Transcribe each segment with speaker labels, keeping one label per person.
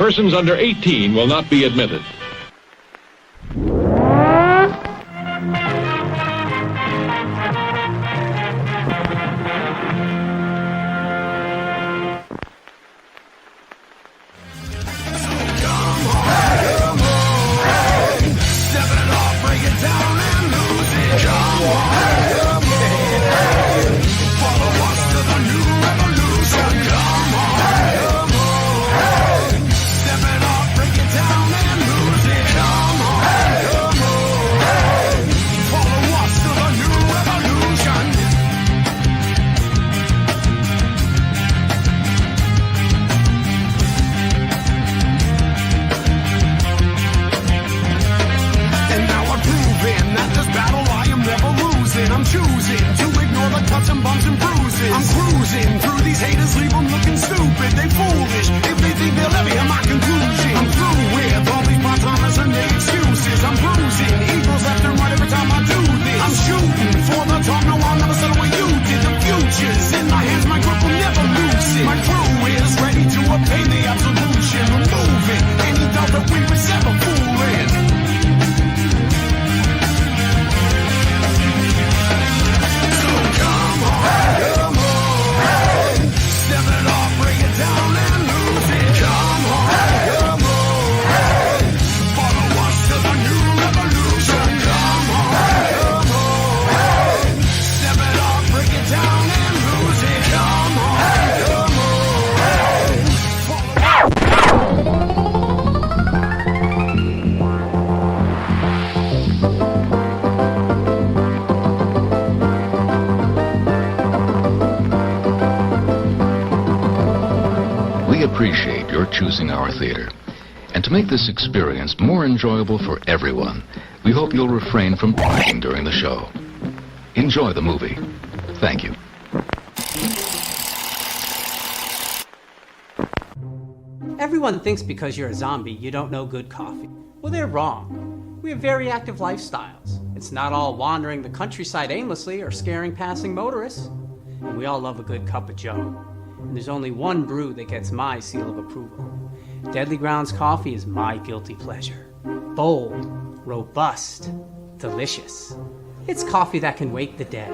Speaker 1: Persons under 18 will not be admitted.
Speaker 2: Appreciate your choosing our theater. And to make this experience more enjoyable for everyone, we hope you'll refrain from talking during the show. Enjoy the movie. Thank you.
Speaker 3: Everyone thinks because you're a zombie, you don't know good coffee. Well, they're wrong. We have very active lifestyles. It's not all wandering the countryside aimlessly or scaring passing motorists. And we all love a good cup of joe. And there's only one brew that gets my seal of approval. Deadly Grounds coffee is my guilty pleasure. Bold, robust, delicious. It's coffee that can wake the dead.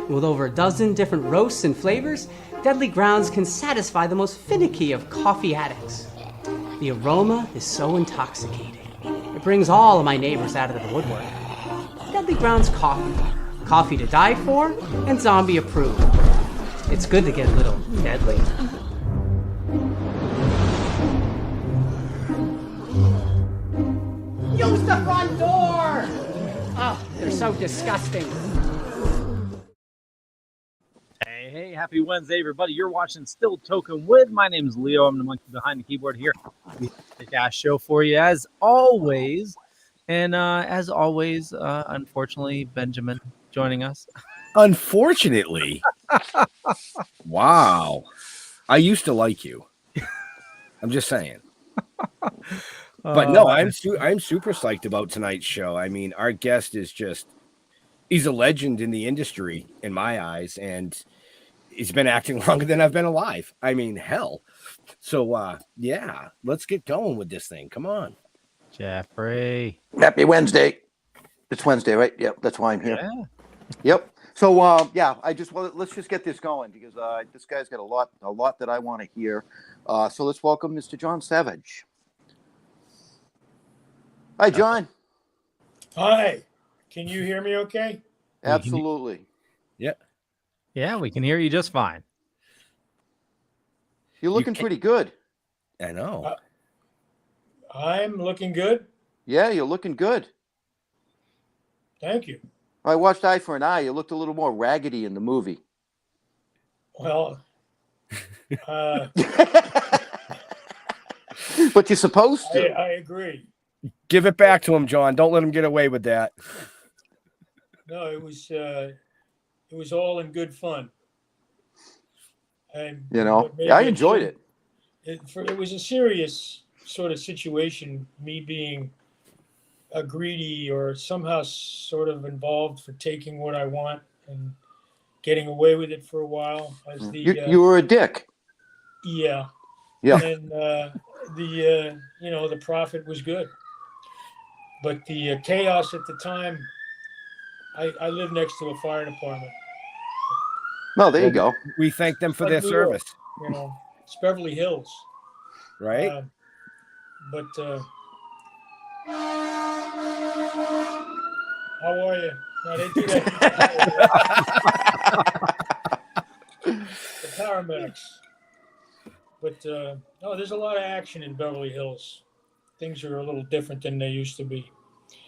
Speaker 3: With over a dozen different roasts and flavors, Deadly Grounds can satisfy the most finicky of coffee addicts. The aroma is so intoxicating. It brings all of my neighbors out of the woodwork. Deadly Grounds coffee. Coffee to die for, and zombie approved. It's good to get a little deadly. Use the front door! Oh, they're so disgusting.
Speaker 4: Hey, happy Wednesday, everybody. You're watching Still Toking with. My name's Leo. I'm the monkey behind the keyboard here. Kick-ass show for you, as always. And as always, unfortunately, Benjamin joining us.
Speaker 5: Unfortunately. Wow. I used to like you. I'm just saying. But no, I'm super psyched about tonight's show. I mean, our guest is he's a legend in the industry in my eyes, and he's been acting longer than I've been alive. I mean, hell. So yeah, let's get going with this thing. Come on.
Speaker 4: Jeffrey.
Speaker 6: Happy Wednesday. It's Wednesday, right? Yep, that's why I'm here.
Speaker 4: Yeah.
Speaker 6: Yep. So yeah, let's just get this going because this guy's got a lot that I want to hear. So let's welcome Mr. John Savage. Hi, John.
Speaker 7: Hi. Can you hear me okay?
Speaker 6: Absolutely.
Speaker 5: Yeah.
Speaker 4: Yeah, we can hear you just fine.
Speaker 6: You're looking pretty good.
Speaker 5: I know.
Speaker 7: I'm looking good.
Speaker 6: Yeah, you're looking good.
Speaker 7: Thank you.
Speaker 6: I watched Eye for an Eye. You looked a little more raggedy in the movie.
Speaker 7: Well,
Speaker 6: but you're supposed to.
Speaker 7: I agree.
Speaker 5: Give it back to him, John. Don't let him get away with that.
Speaker 7: No, it was all in good fun. And
Speaker 6: I enjoyed it.
Speaker 7: It was a serious sort of situation, me being a greedy or somehow sort of involved for taking what I want and getting away with it for a while.
Speaker 6: You were a dick.
Speaker 7: Yeah.
Speaker 6: Yeah.
Speaker 7: And the profit was good. But the chaos at the time, I lived next to a fire department.
Speaker 6: No, there you go.
Speaker 5: We thank them for
Speaker 7: Like
Speaker 5: their
Speaker 7: New York,
Speaker 5: service,
Speaker 7: it's Beverly Hills.
Speaker 5: right?
Speaker 7: But how are you? No, they do that. The paramedics. But no, there's a lot of action in Beverly Hills. Things are a little different than they used to be.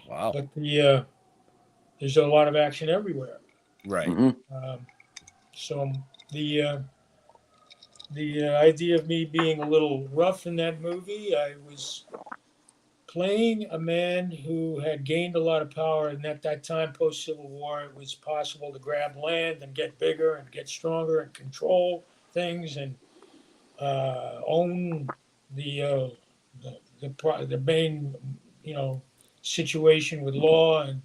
Speaker 5: Wow.
Speaker 7: But there's a lot of action everywhere.
Speaker 5: Right.
Speaker 7: So the idea of me being a little rough in that movie, I was playing a man who had gained a lot of power, and at that time, post-Civil War, it was possible to grab land and get bigger and get stronger and control things and own the main situation with law and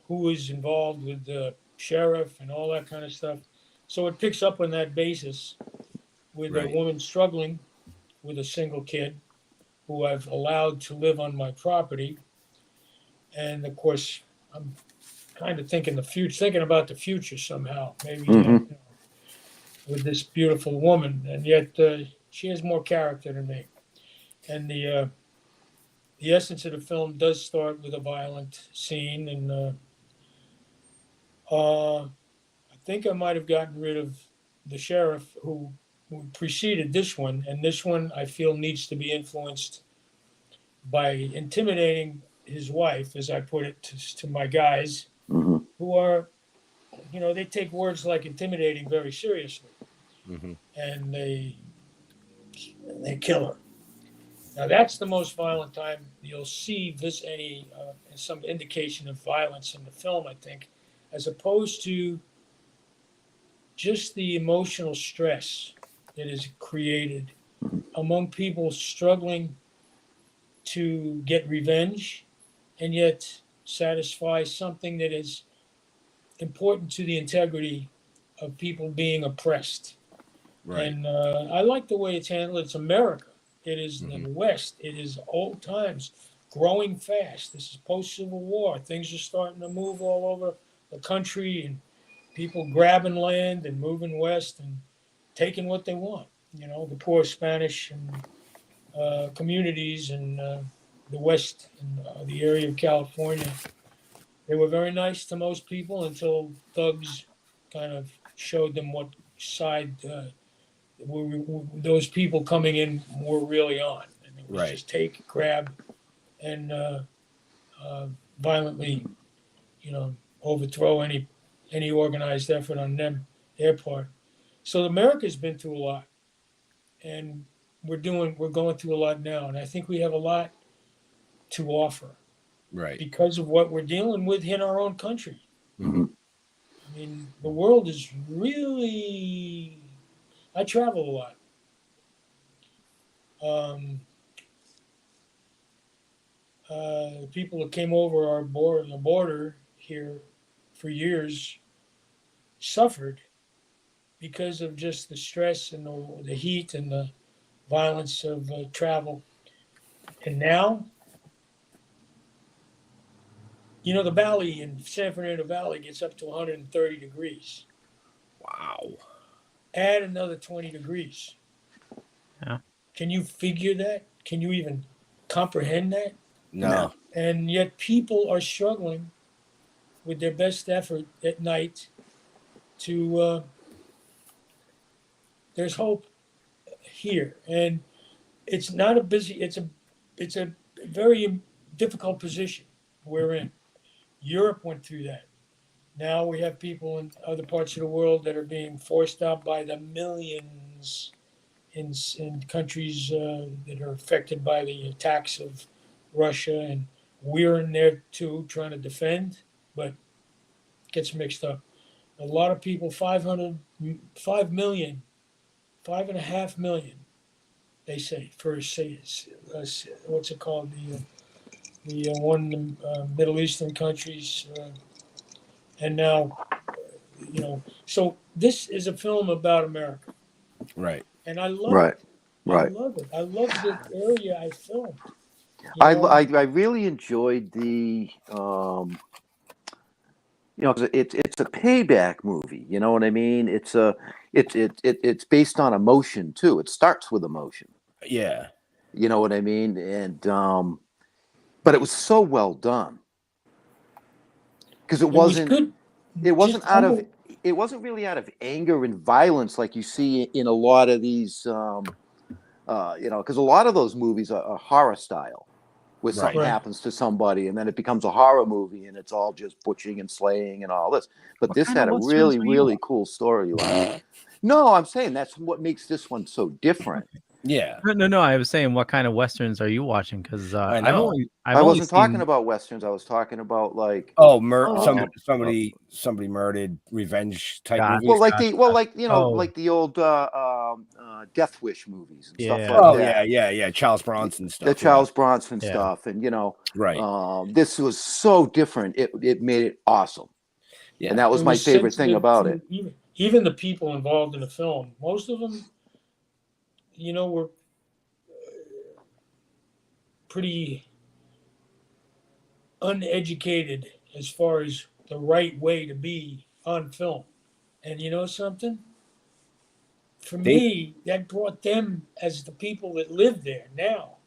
Speaker 7: who is involved with the sheriff and all that kind of stuff. So it picks up on that basis with a woman struggling with a single kid who I've allowed to live on my property. And of course, I'm kind of thinking about the future somehow, maybe with this beautiful woman. And yet she has more character than me. And the essence of the film does start with a violent scene. And I think I might have gotten rid of the sheriff who preceded this one. And this one, I feel, needs to be influenced by intimidating his wife, as I put it to my guys, who are, they take words like intimidating very seriously. And they kill her. Now that's the most violent time you'll see some indication of violence in the film, I think, as opposed to just the emotional stress that is created among people struggling to get revenge and yet satisfy something that is important to the integrity of people being oppressed. Right. And I like the way it's handled. It's America. It is the West. It is old times, growing fast. This is post-Civil War. Things are starting to move all over the country and people grabbing land and moving west and taking what they want. The poor Spanish and communities in the West and the area of California, they were very nice to most people until thugs kind of showed them what side those people coming in were really on. And it was just take, grab, and violently, overthrow any organized effort on their part. So America's been through a lot, and we're going through a lot now, and I think we have a lot to offer, because of what we're dealing with in our own country. I mean, the world is really. I travel a lot. People that came over the border here for years suffered because of just the stress and the heat and the violence of travel. And now, the valley in San Fernando Valley gets up to 130 degrees.
Speaker 5: Wow.
Speaker 7: Add another 20 degrees.
Speaker 4: Yeah.
Speaker 7: Can you figure that? Can you even comprehend that?
Speaker 5: No.
Speaker 7: And yet people are struggling with their best effort at night to, there's hope here. And it's not it's a very difficult position we're in. Europe went through that. Now we have people in other parts of the world that are being forced out by the millions in countries that are affected by the attacks of Russia. And we're in there too, trying to defend, but it gets mixed up. A lot of people, 5 million, 5.5 million, they say, what's it called? The one Middle Eastern countries. And now, so this is a film about America.
Speaker 5: Right.
Speaker 7: And I love it.
Speaker 6: Right.
Speaker 7: love it. I love the area I filmed.
Speaker 6: I really enjoyed the it's a payback movie. You know what I mean? It's based on emotion too. It starts with emotion.
Speaker 5: Yeah.
Speaker 6: You know what I mean? And but it was so well done because
Speaker 7: It was good.
Speaker 6: it wasn't
Speaker 7: Just
Speaker 6: out of
Speaker 7: humble.
Speaker 6: it wasn't really out of anger and violence like you see in a lot of these because a lot of those movies are horror style where
Speaker 5: Right.
Speaker 6: something
Speaker 7: Right.
Speaker 6: happens to somebody and then it becomes a horror movie and it's all just butching and slaying and all this. But
Speaker 4: What
Speaker 6: this
Speaker 4: kind of
Speaker 6: had a
Speaker 4: westerns
Speaker 6: really,
Speaker 4: were you
Speaker 6: really cool storyline. No, I'm saying that's what makes this one so different.
Speaker 5: Yeah.
Speaker 4: No. I was saying, what kind of westerns are you watching? Because
Speaker 5: I know.
Speaker 4: I've
Speaker 6: I
Speaker 4: only
Speaker 6: wasn't talking
Speaker 4: seen.
Speaker 6: about westerns. I was talking about like
Speaker 5: Oh,
Speaker 6: uh,
Speaker 5: somebody murdered, revenge type
Speaker 4: Gotcha.
Speaker 5: movies.
Speaker 4: Oh,
Speaker 6: like the old Death Wish movies and stuff
Speaker 4: yeah.
Speaker 6: like
Speaker 5: Oh
Speaker 6: that.
Speaker 5: yeah, Charles Bronson
Speaker 6: The
Speaker 5: stuff.
Speaker 6: Charles Bronson
Speaker 4: Yeah.
Speaker 6: stuff, and
Speaker 5: Right.
Speaker 6: this was so different. It made it awesome,
Speaker 5: Yeah.
Speaker 6: and that was
Speaker 7: It
Speaker 6: my
Speaker 7: was
Speaker 6: favorite thing
Speaker 7: sensitive
Speaker 6: about it.
Speaker 7: to even the people involved in the film. Most of them, were pretty uneducated as far as the right way to be on film. And you know something? For
Speaker 5: They
Speaker 7: me, that brought them as the people that live there now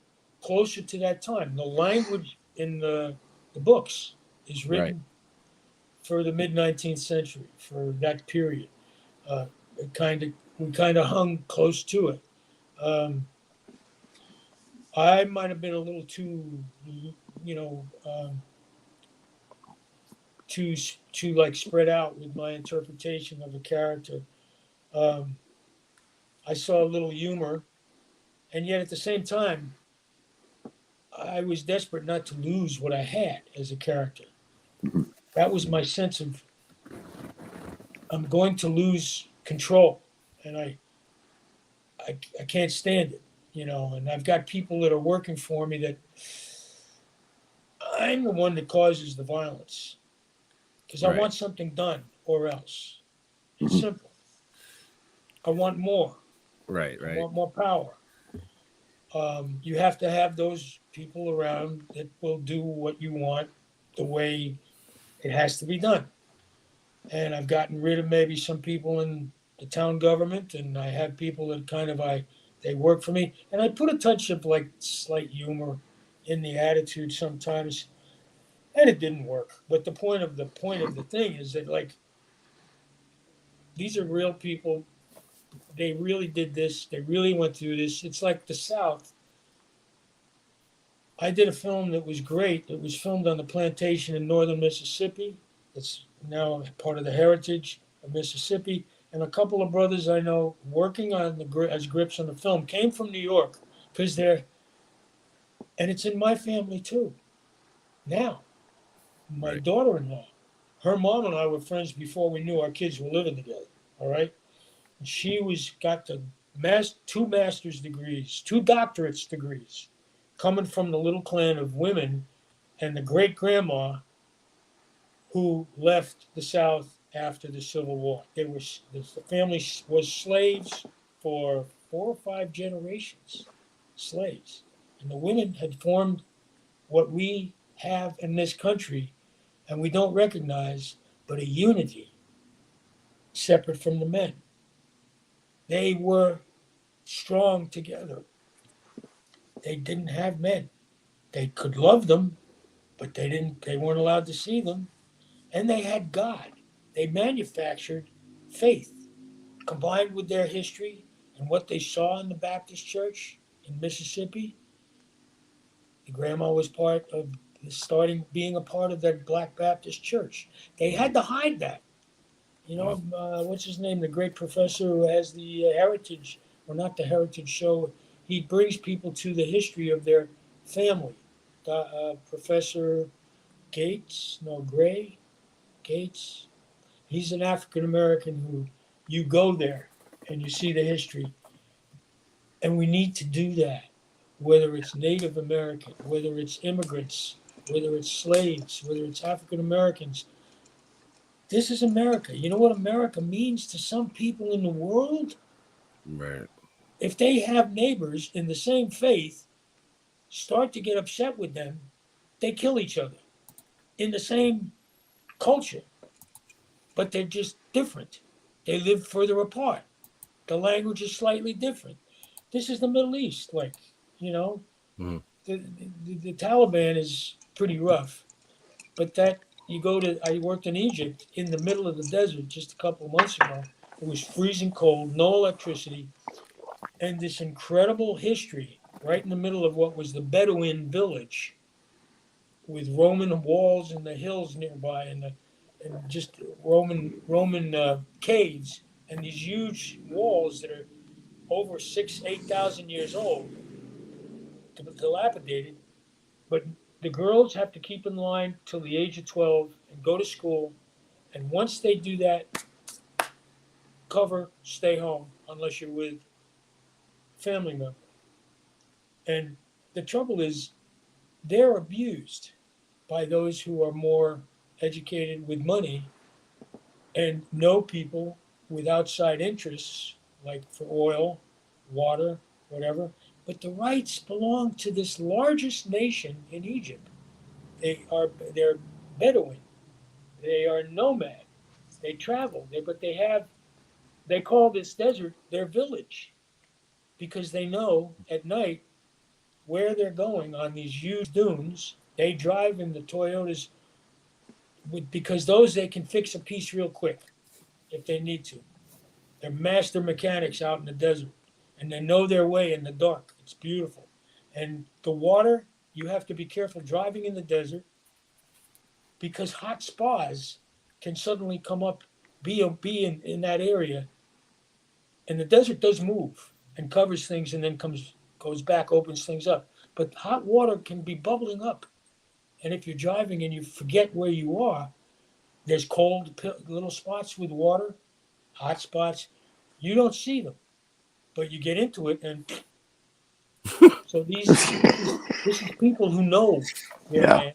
Speaker 7: closer to that time. The language in the books is
Speaker 5: right.
Speaker 7: written for the mid 19th century, for that period. We kind of hung close to it. Um, I might have been a little too, you know, too like spread out with my interpretation of a character. Um, I saw a little humor, and yet at the same time, I was desperate not to lose what I had as a character. That was my sense of I'm going to lose control, and I can't stand it, And I've got people that are working for me that I'm the one that causes the violence because I
Speaker 5: Right.
Speaker 7: want something done, or else. It's
Speaker 6: Mhm.
Speaker 7: simple. I want more.
Speaker 5: Right.
Speaker 7: I want more power. You have to have those people around that will do what you want the way it has to be done. And I've gotten rid of maybe some people in the town government, and I have people that they work for me, and I put a touch of like slight humor in the attitude sometimes, and it didn't work. But the point of the thing is that like these are real people. They really did this. They really went through this. It's like the South. I did a film that was great. It was filmed on the plantation in northern Mississippi. It's now part of the heritage of Mississippi. And a couple of brothers I know working on as grips on the film came from New York because and it's in my family too. Now, my
Speaker 5: Right.
Speaker 7: daughter-in-law, her mom and I were friends before we knew our kids were living together. All right, and she got the two master's degrees, two doctorates degrees, coming from the little clan of women and the great grandma who left the South after the Civil War. The family was slaves for 4 or 5 generations, slaves, and the women had formed what we have in this country, and we don't recognize, but a unity separate from the men. They were strong together. They didn't have men. They could love them, but they didn't. They weren't allowed to see them. And they had God. They manufactured faith combined with their history and what they saw in the Baptist church in Mississippi. The grandma was being a part of that Black Baptist church. They had to hide that. What's his name? The great professor who has the heritage, or not the heritage show. He brings people to the history of their family. Professor Gates. He's an African American who you go there and you see the history. And we need to do that, whether it's Native American, whether it's immigrants, whether it's slaves, whether it's African Americans. This is America. You know what America means to some people in the world?
Speaker 5: Right.
Speaker 7: if they have neighbors in the same faith start to get upset with them, they kill each other in the same culture, but they're just different. They live further apart. The language is slightly different. This is the Middle East, like, you know,
Speaker 5: Mhm.
Speaker 7: the Taliban is pretty rough, but I worked in Egypt in the middle of the desert just a couple of months ago. It was freezing cold, no electricity, and this incredible history right in the middle of what was the Bedouin village with Roman walls in the hills nearby and just Roman caves and these huge walls that are over 8,000 years old, dilapidated. But the girls have to keep in line till the age of 12 and go to school. And once they do that, stay home unless you're with family member. And the trouble is, they're abused by those who are more educated with money and know people with outside interests, like for oil, water, whatever. But the rights belong to this largest nation in Egypt. They're Bedouin. They are nomad. They travel. They call this desert their village because they know at night where they're going on these huge dunes. They drive in the Toyotas because those they can fix a piece real quick if they need to. They're master mechanics out in the desert, and they know their way in the dark. It's beautiful. And the water, you have to be careful driving in the desert because hot spas can suddenly come up, be in that area. And the desert does move and covers things and then goes back, opens things up. But hot water can be bubbling up. And if you're driving and you forget where you are, there's cold little spots with water, hot spots. You don't see them, but you get into it, and so this is people who know their
Speaker 6: Yeah.
Speaker 7: land.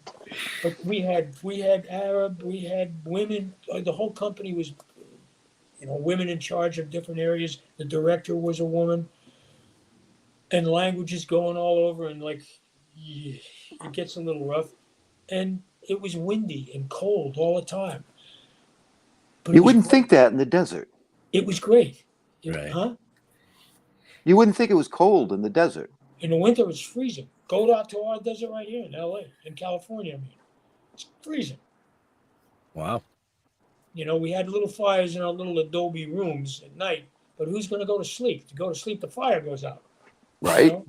Speaker 7: But we had Arab, we had women. The whole company was, women in charge of different areas. The director was a woman, and languages going all over, and it gets a little rough. And it was windy and cold all the time. But
Speaker 6: You wouldn't think that in the desert.
Speaker 7: it was great.
Speaker 5: Right.
Speaker 7: Huh?
Speaker 6: You wouldn't think it was cold in the desert.
Speaker 7: In the winter, it's freezing. Go out to our desert right here in LA, in California. I mean, it's freezing.
Speaker 5: Wow.
Speaker 7: We had little fires in our little adobe rooms at night, but who's going to go to sleep? To go to sleep, the fire goes out.
Speaker 6: Right?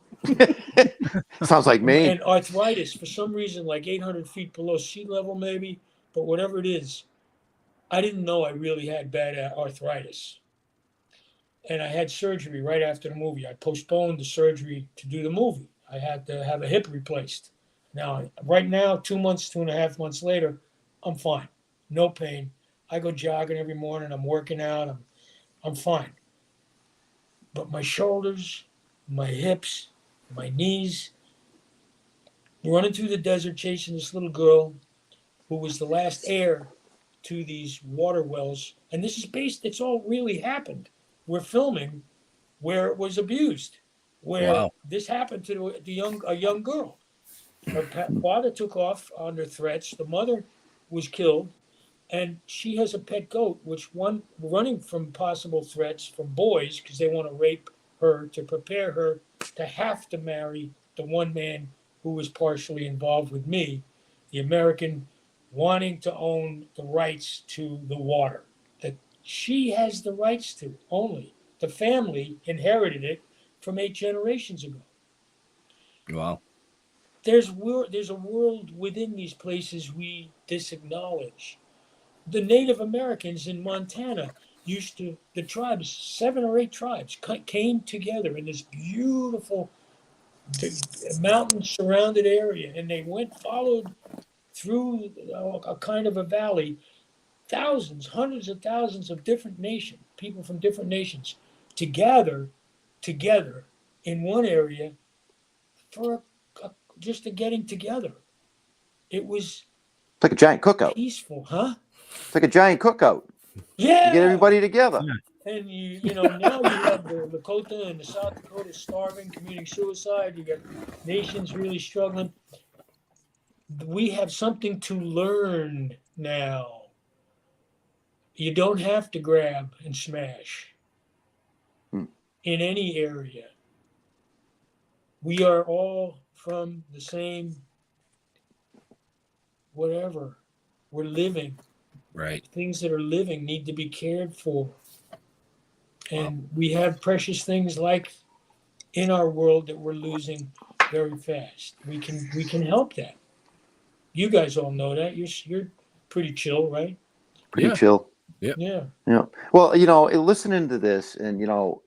Speaker 6: Sounds like me.
Speaker 7: And arthritis, for some reason, like 800 feet below sea level, maybe, but whatever it is, I didn't know I really had bad arthritis. And I had surgery right after the movie. I postponed the surgery to do the movie. I had to have a hip replaced. Right now, 2.5 months later, I'm fine. No pain. I go jogging every morning. I'm working out. I'm fine. But my shoulders, my hips, my knees, running through the desert chasing this little girl who was the last heir to these water wells. And this is it's all really happened. We're filming where it was abused, where this happened to a young girl. Her father took off under threats. The mother was killed, and she has a pet goat, running from possible threats from boys because they want to rape her to prepare her to have to marry the one man who was partially involved with me, the American wanting to own the rights to the water that she has the rights to only. The family inherited it from 8 generations ago.
Speaker 5: Wow.
Speaker 7: There's a world within these places we disacknowledge. The Native Americans in Montana the tribes, 7 or 8 tribes, came together in this beautiful mountain-surrounded area, and they followed through a kind of a valley, hundreds of thousands of people from different nations, to gather together in one area for just a getting together. It was
Speaker 6: It's like a giant cookout.
Speaker 7: peaceful, huh?
Speaker 6: It's like a giant cookout.
Speaker 7: Yeah.
Speaker 6: You get everybody together.
Speaker 7: And you know, now you have the Lakota and the South Dakota starving, committing suicide. You got nations really struggling. We have something to learn now. You don't have to grab and smash
Speaker 6: Hmm.
Speaker 7: in any area. We are all from the same whatever. We're living.
Speaker 5: Right.
Speaker 7: Things that are living need to be cared for. And we have precious things like in our world that we're losing very fast. We can help that. You guys all know that. You're pretty chill, right?
Speaker 6: Pretty
Speaker 5: Yeah.
Speaker 6: chill.
Speaker 7: Yeah.
Speaker 6: Yeah. Well, you know, listening to this, and you know,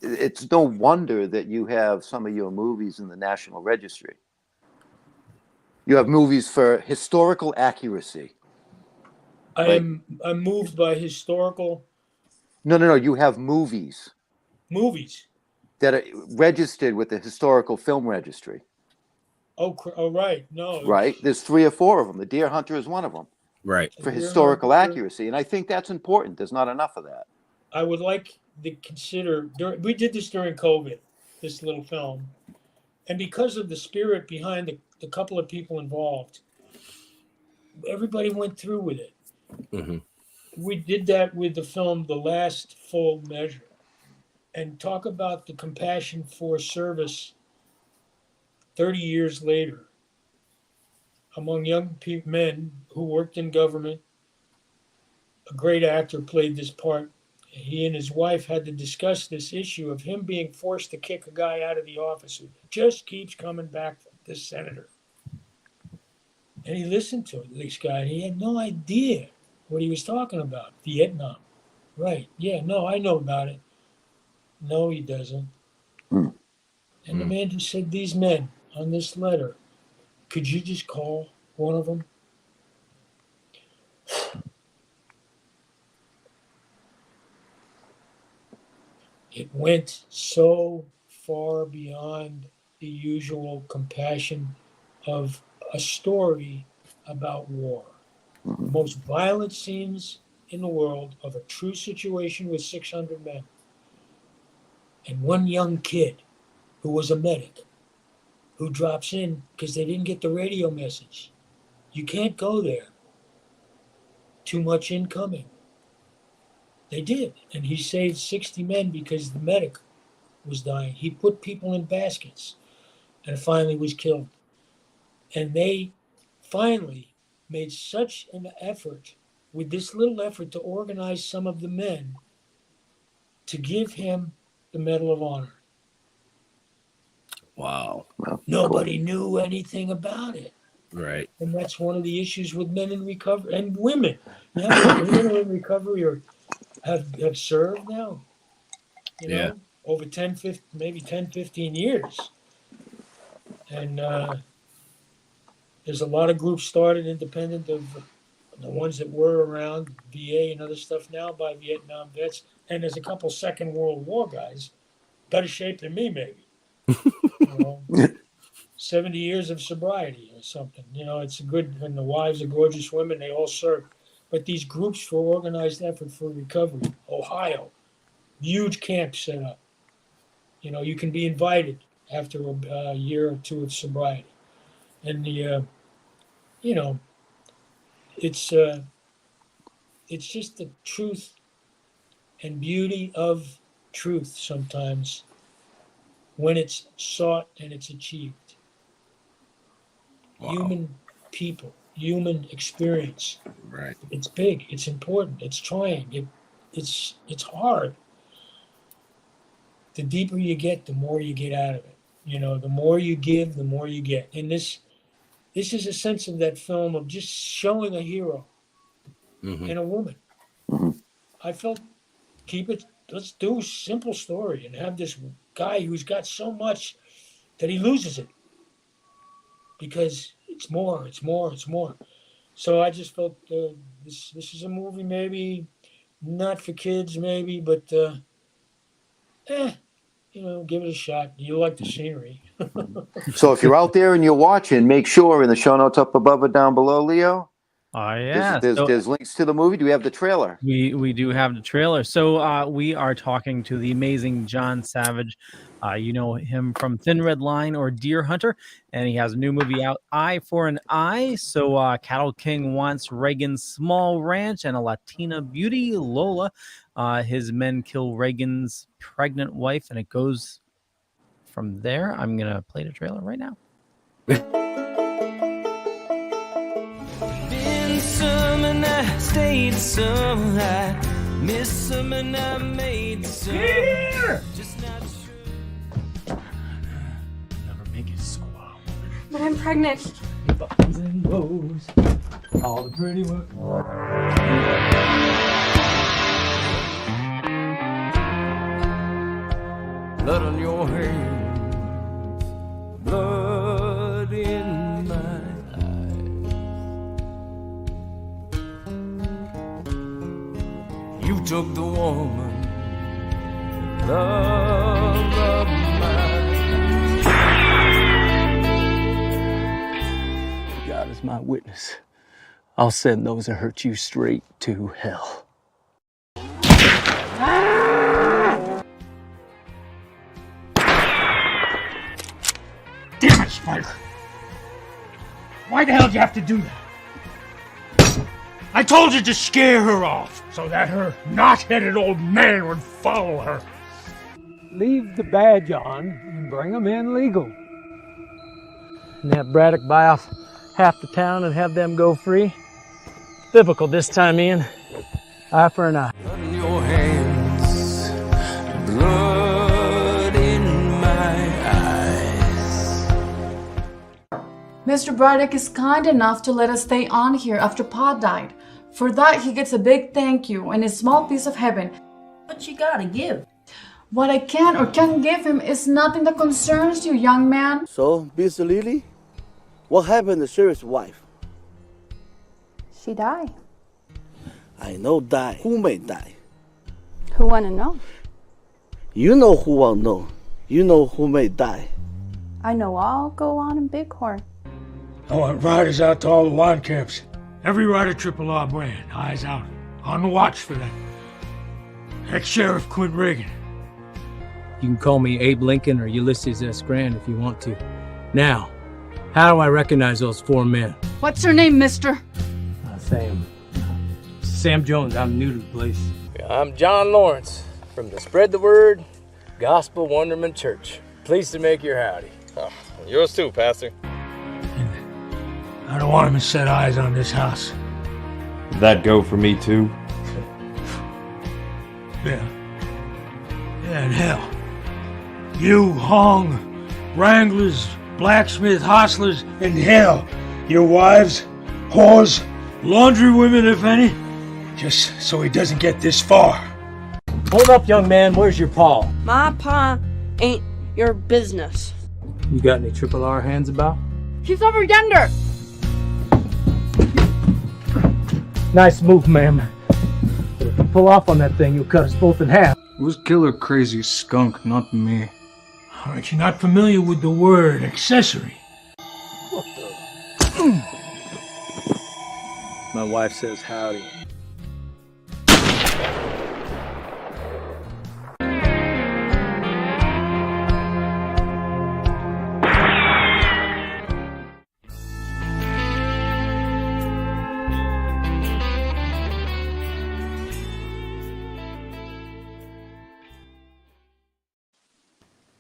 Speaker 6: it's no wonder that you have some of your movies in the National Registry. You have movies for historical accuracy.
Speaker 7: I'm moved by historical
Speaker 6: No. You have movies
Speaker 7: movies.
Speaker 6: that are registered with the Historical Film Registry,
Speaker 7: Oh, right. No.
Speaker 6: right? There's 3 or 4 of them. The Deer Hunter is one of them
Speaker 5: Right.
Speaker 6: for
Speaker 7: Deer
Speaker 6: historical
Speaker 7: Hunter.
Speaker 6: accuracy, and I think that's important. There's not enough of that.
Speaker 7: I would like to consider. We did this during COVID, this little film, and because of the spirit behind the couple of people involved, everybody went through with it.
Speaker 5: Mm-hmm.
Speaker 7: We did that with the film The Last Full Measure, and talk about the compassion for service 30 years later among young men who worked in government. A great actor played this part. He and his wife had to discuss this issue of him being forced to kick a guy out of the office who just keeps coming back, this senator. And he listened to this guy, and he had no idea what he was talking about. Vietnam. Right. Yeah, no, I know about it. No, he doesn't.
Speaker 6: Hmm.
Speaker 7: And the man just said, these men on this letter, could you just call one of them? It went so far beyond the usual compassion of a story about war. The most violent scenes in the world of a true situation with 600 men. And one young kid who was a medic who drops in because they didn't get the radio message. You can't go there. Too much incoming. They did. And he saved 60 men because the medic was dying. He put people in baskets and finally was killed. And they finally made such an effort, with this little effort, to organize some of the men to give him the Medal of Honor.
Speaker 5: Wow.
Speaker 6: Well,
Speaker 7: Nobody knew anything about it.
Speaker 5: Right.
Speaker 7: And that's one of the issues with men in recovery and women. Yeah, women who are in recovery or have served now, you know, over 10, 15, maybe 10, 15 years. And there's a lot of groups started independent of the ones that were around, VA and other stuff now, by Vietnam vets. And there's a couple Second World War guys, better shape than me, maybe. You know, 70 years of sobriety or something. You know, it's a good, and the wives are gorgeous women, they all serve. But these groups for organized effort for recovery, Ohio, huge camps set up. You know, you can be invited after a year or two of sobriety. And the, you know, it's just the truth and beauty of truth sometimes when it's sought and it's achieved.
Speaker 5: Wow.
Speaker 7: Human people, human experience.
Speaker 5: Right.
Speaker 7: It's big. It's important. It's trying. It's hard. The deeper you get, the more you get out of it. You know, the more you give, the more you get. And this is a sense of that film of just showing a hero and a woman. I felt, let's do a simple story and have this guy who's got so much that he loses it because it's more. So I just felt this is a movie maybe not for kids maybe, but you know, give it a shot. You like the scenery.
Speaker 6: So if you're out there and you're watching, make sure in the show notes up above or down below, Leo,
Speaker 4: Oh yeah.
Speaker 6: There's links to the movie. Do we have the trailer?
Speaker 4: We do have the trailer. So we are talking to the amazing John Savage. You know him from Thin Red Line or Deer Hunter, and he has a new movie out, Eye for an Eye. So Cattle King wants Reagan's small ranch and a Latina beauty, Lola. His men kill Reagan's pregnant wife, and it goes from there. I'm gonna play the trailer right now. Been some and I stayed some, I missed some and I made some. Here! Just not sure. Never make it squall.
Speaker 8: But I'm pregnant.
Speaker 4: Buttons and bows, all the pretty work. Blood on your hands, blood in my eyes. You took the woman, love of mine. God is my witness. I'll send those that hurt you straight to hell.
Speaker 7: Damn it, Spider! Why the hell did you have to do that? I told you to scare her off so that her knot-headed old man would follow her.
Speaker 9: Leave the badge on and bring them in legal. And have Braddock buy off half the town and have them go free. Biblical this time, Ian. Eye for an eye. Blood in your hands, blood in my eyes.
Speaker 10: Mr. Braddock is kind enough to let us stay on here after Pa died. For that, he gets a big thank you and a small piece of heaven.
Speaker 11: But you gotta give.
Speaker 10: What I can or can't give him is nothing that concerns you, young man.
Speaker 12: So, Mr. Lily, what happened to Sheriff's wife?
Speaker 8: She died.
Speaker 12: I know die. Who may die?
Speaker 8: Who wanna know?
Speaker 12: You know who will know. You know who may die.
Speaker 8: I know I'll go on in Bighorn.
Speaker 7: I want riders out to all the lawn camps. Every rider Triple R brand. Eyes out. On the watch for that. Ex-Sheriff Quint Reagan.
Speaker 9: You can call me Abe Lincoln or Ulysses S. Grant if you want to. Now, how do I recognize those four men?
Speaker 10: What's your name, mister?
Speaker 9: Sam Jones. I'm new to the place. I'm John Lawrence from the Spread the Word Gospel Wonderment Church. Pleased to make your howdy.
Speaker 13: Oh, yours too, Pastor.
Speaker 7: I don't want him to set eyes on this house.
Speaker 13: That go for me too?
Speaker 7: Yeah. Yeah, in hell. You, Hong, wranglers, blacksmith, hostlers, in hell. Your wives, whores, laundry women, if any. Just so he doesn't get this far.
Speaker 9: Hold up, young man. Where's your paw?
Speaker 11: My pa ain't your business.
Speaker 9: You got any Triple R hands about?
Speaker 10: He's over yonder.
Speaker 9: Nice move, ma'am. But if you pull off on that thing, you'll cut us both in half.
Speaker 14: It was Killer Crazy Skunk, not me.
Speaker 7: All right, you're not familiar with the word accessory.
Speaker 9: What the? My wife says howdy.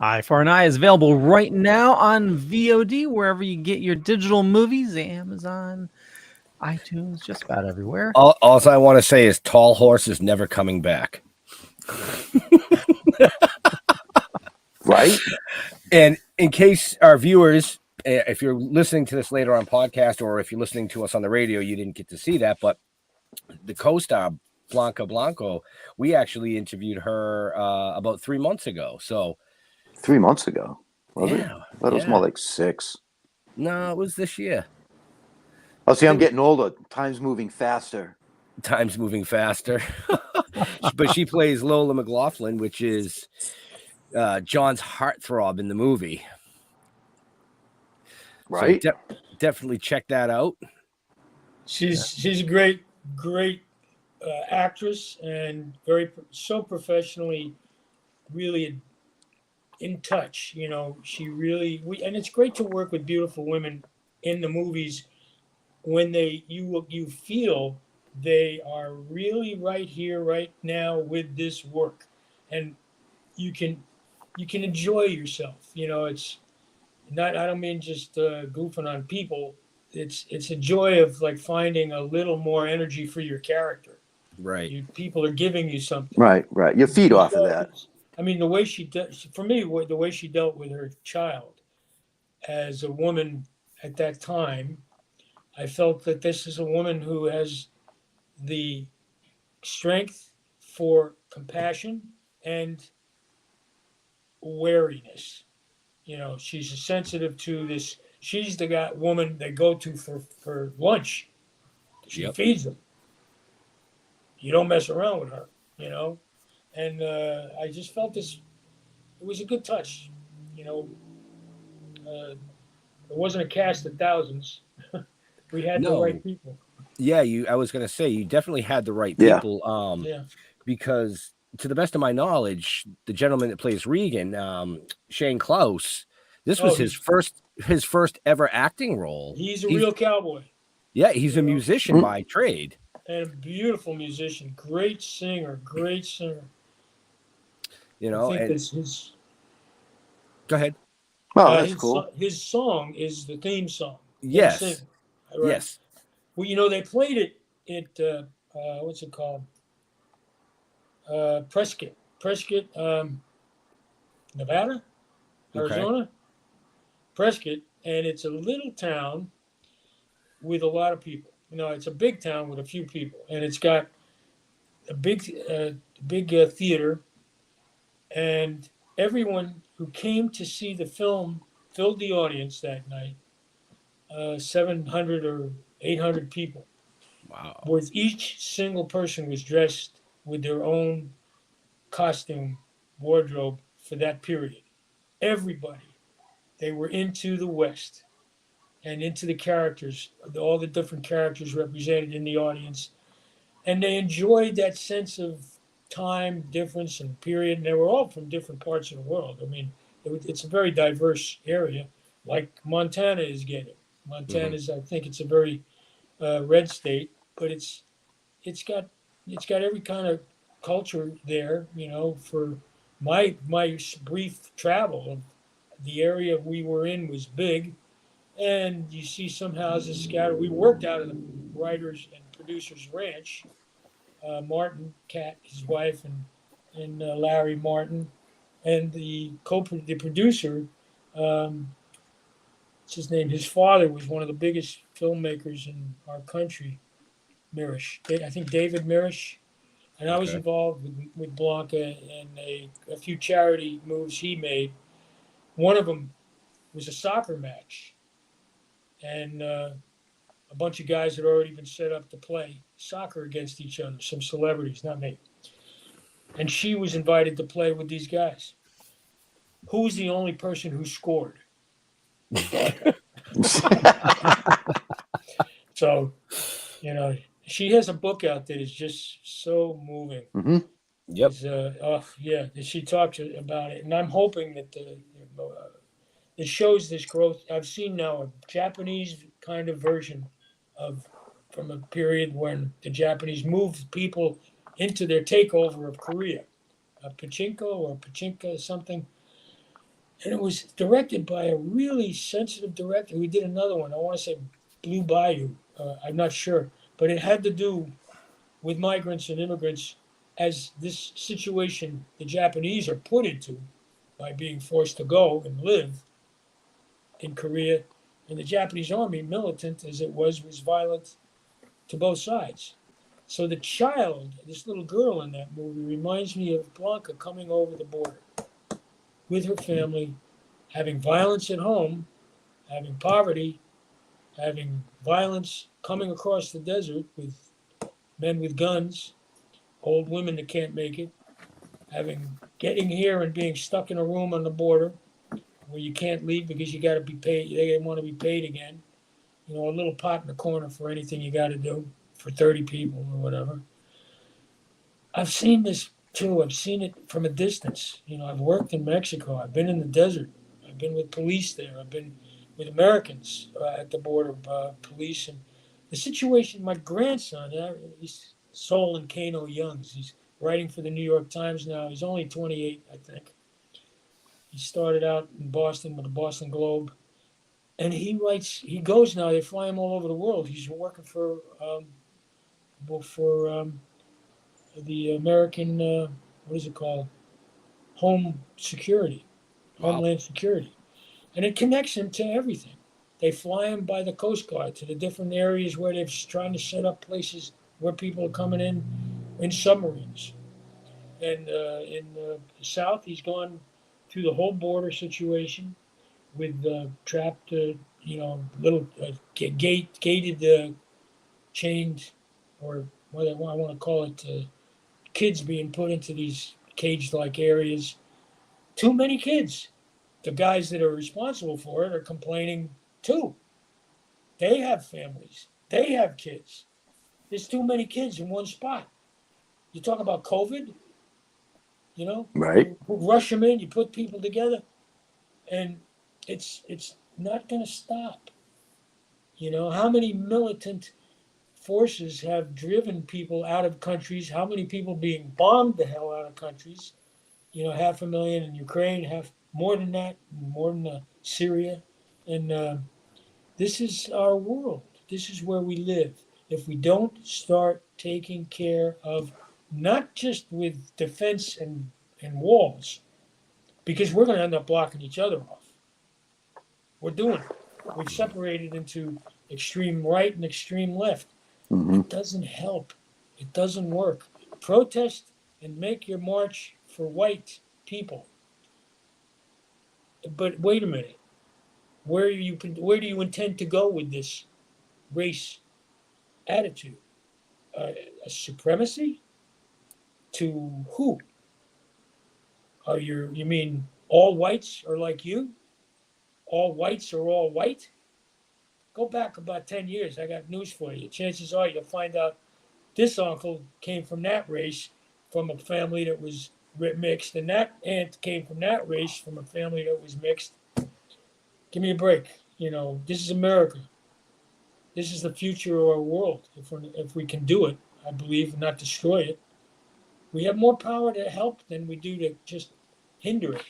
Speaker 4: Eye for an Eye is available right now on VOD, wherever you get your digital movies, Amazon, iTunes, just about everywhere.
Speaker 5: All I want to say is Tall Horse is never coming back.
Speaker 6: Right?
Speaker 5: And in case our viewers, if you're listening to this later on podcast, or if you're listening to us on the radio, you didn't get to see that, but the co-star, Blanca Blanco, we actually interviewed her about 3 months ago. So
Speaker 6: 3 months ago, was it?
Speaker 5: Yeah,
Speaker 6: I thought it was more like 6.
Speaker 5: No, it was this year.
Speaker 6: Oh, see, I'm getting older. Time's moving faster.
Speaker 5: Time's moving faster. But she plays Lola McLaughlin, which is John's heartthrob in the movie.
Speaker 6: Right.
Speaker 5: So definitely check that out.
Speaker 7: She's a great actress and so professionally, really in touch. You know, she really and it's great to work with beautiful women in the movies when you feel they are really right here, right now with this work, and you can enjoy yourself. You know, it's not. I don't mean just goofing on people. It's a joy of like finding a little more energy for your character.
Speaker 5: Right.
Speaker 7: People are giving you something.
Speaker 6: Right. You feed off of that.
Speaker 7: I mean, the way for me, the way she dealt with her child as a woman at that time, I felt that this is a woman who has the strength for compassion and wariness. You know, she's sensitive to this. She's the woman they go to for lunch. She feeds them. You don't mess around with her, you know. And I just felt this. It was a good touch, you know. It wasn't a cast of thousands. We had the right people.
Speaker 5: Yeah, I was gonna say you definitely had the right people. Because to the best of my knowledge, the gentleman that plays Regan, Shane Klaus, this was his first ever acting role.
Speaker 7: He's a real cowboy.
Speaker 5: Yeah, he's a musician by trade.
Speaker 7: And a beautiful musician, great singer.
Speaker 5: You know,
Speaker 7: I think that's his.
Speaker 5: Go ahead.
Speaker 6: Oh, that's cool.
Speaker 7: His song is the theme song.
Speaker 5: Yes.
Speaker 7: Right?
Speaker 5: Yes.
Speaker 7: Well, you know, they played it at what's it called? Prescott, Nevada, Arizona. Okay. Prescott, and it's a little town with a lot of people. You know, it's a big town with a few people, and it's got a big theater, and everyone who came to see the film filled the audience that night. 700 or 800 people.
Speaker 5: Wow.
Speaker 7: With each single person was dressed with their own costume wardrobe for that period. Everybody. They were into the West and into the characters, all the different characters represented in the audience. And they enjoyed that sense of time difference and period. And they were all from different parts of the world. I mean, it's a very diverse area, like Montana is getting. Montana's, I think it's a very red state, but it's got every kind of culture there. You know, for my brief travel, the area we were in was big, and you see some houses scattered. We worked out of the writers and producers ranch. Martin Cat, his wife, and Larry Martin, and the producer. What's his name? His father was one of the biggest filmmakers in our country, Mirish. I think David Mirish. And I was involved with Blanca and a few charity moves he made. One of them was a soccer match. And a bunch of guys had already been set up to play soccer against each other, some celebrities, not me. And she was invited to play with these guys. Who was the only person who scored? So, you know, she has a book out that is just so moving.
Speaker 6: Mm-hmm.
Speaker 5: Yep.
Speaker 7: She talks about it, and I'm hoping that it shows this growth. I've seen now a Japanese kind of version from a period when the Japanese moved people into their takeover of Korea, Pachinko something. And it was directed by a really sensitive director who did another one. I want to say Blue Bayou. I'm not sure. But it had to do with migrants and immigrants as this situation the Japanese are put into by being forced to go and live in Korea. And the Japanese army, militant as it was violent to both sides. So the child, this little girl in that movie, reminds me of Blanca coming over the border with her family, having violence at home, having poverty, having violence coming across the desert with men with guns, old women that can't make it, getting here and being stuck in a room on the border where you can't leave because you got to be paid. They want to be paid again, you know, a little pot in the corner for anything you got to do for 30 people or whatever. I've seen this too. I've seen it from a distance. You know, I've worked in Mexico. I've been in the desert. I've been with police there. I've been with Americans at the border, police. And the situation, my grandson, he's Solon Kano Youngs. He's writing for the New York Times now. He's only 28, I think. He started out in Boston with the Boston Globe. And he goes now, they fly him all over the world. He's working for the American, what is it called? Homeland Security. And it connects him to everything. They fly him by the Coast Guard to the different areas where they're trying to set up places where people are coming in submarines. And in the South, he's gone through the whole border situation with trapped, little gated, chained, or what I want to call it, kids being put into these cage-like areas. Too many kids. The guys that are responsible for it are complaining too. They have families. They have kids. There's too many kids in one spot. You talk about COVID, you know?
Speaker 6: Right.
Speaker 7: You rush them in, you put people together, and it's not going to stop. You know, how many militant forces have driven people out of countries? How many people being bombed the hell out of countries? You know, 500,000 in Ukraine, more than that, more than Syria. And this is our world. This is where we live. If we don't start taking care of, not just with defense and walls, because we're going to end up blocking each other off. We're doing it. We've separated into extreme right and extreme left.
Speaker 6: Mm-hmm.
Speaker 7: It doesn't help. It doesn't work. Protest and make your march for white people. But wait a minute. Where do you intend to go with this race attitude? A supremacy? To who? You mean all whites are like you? All whites are all white? Go back about 10 years. I got news for you. Chances are you'll find out this uncle came from that race, from a family that was mixed, and that aunt came from that race, from a family that was mixed. Give me a break. You know, this is America. This is the future of our world. If we can do it, I believe, and not destroy it, we have more power to help than we do to just hinder it.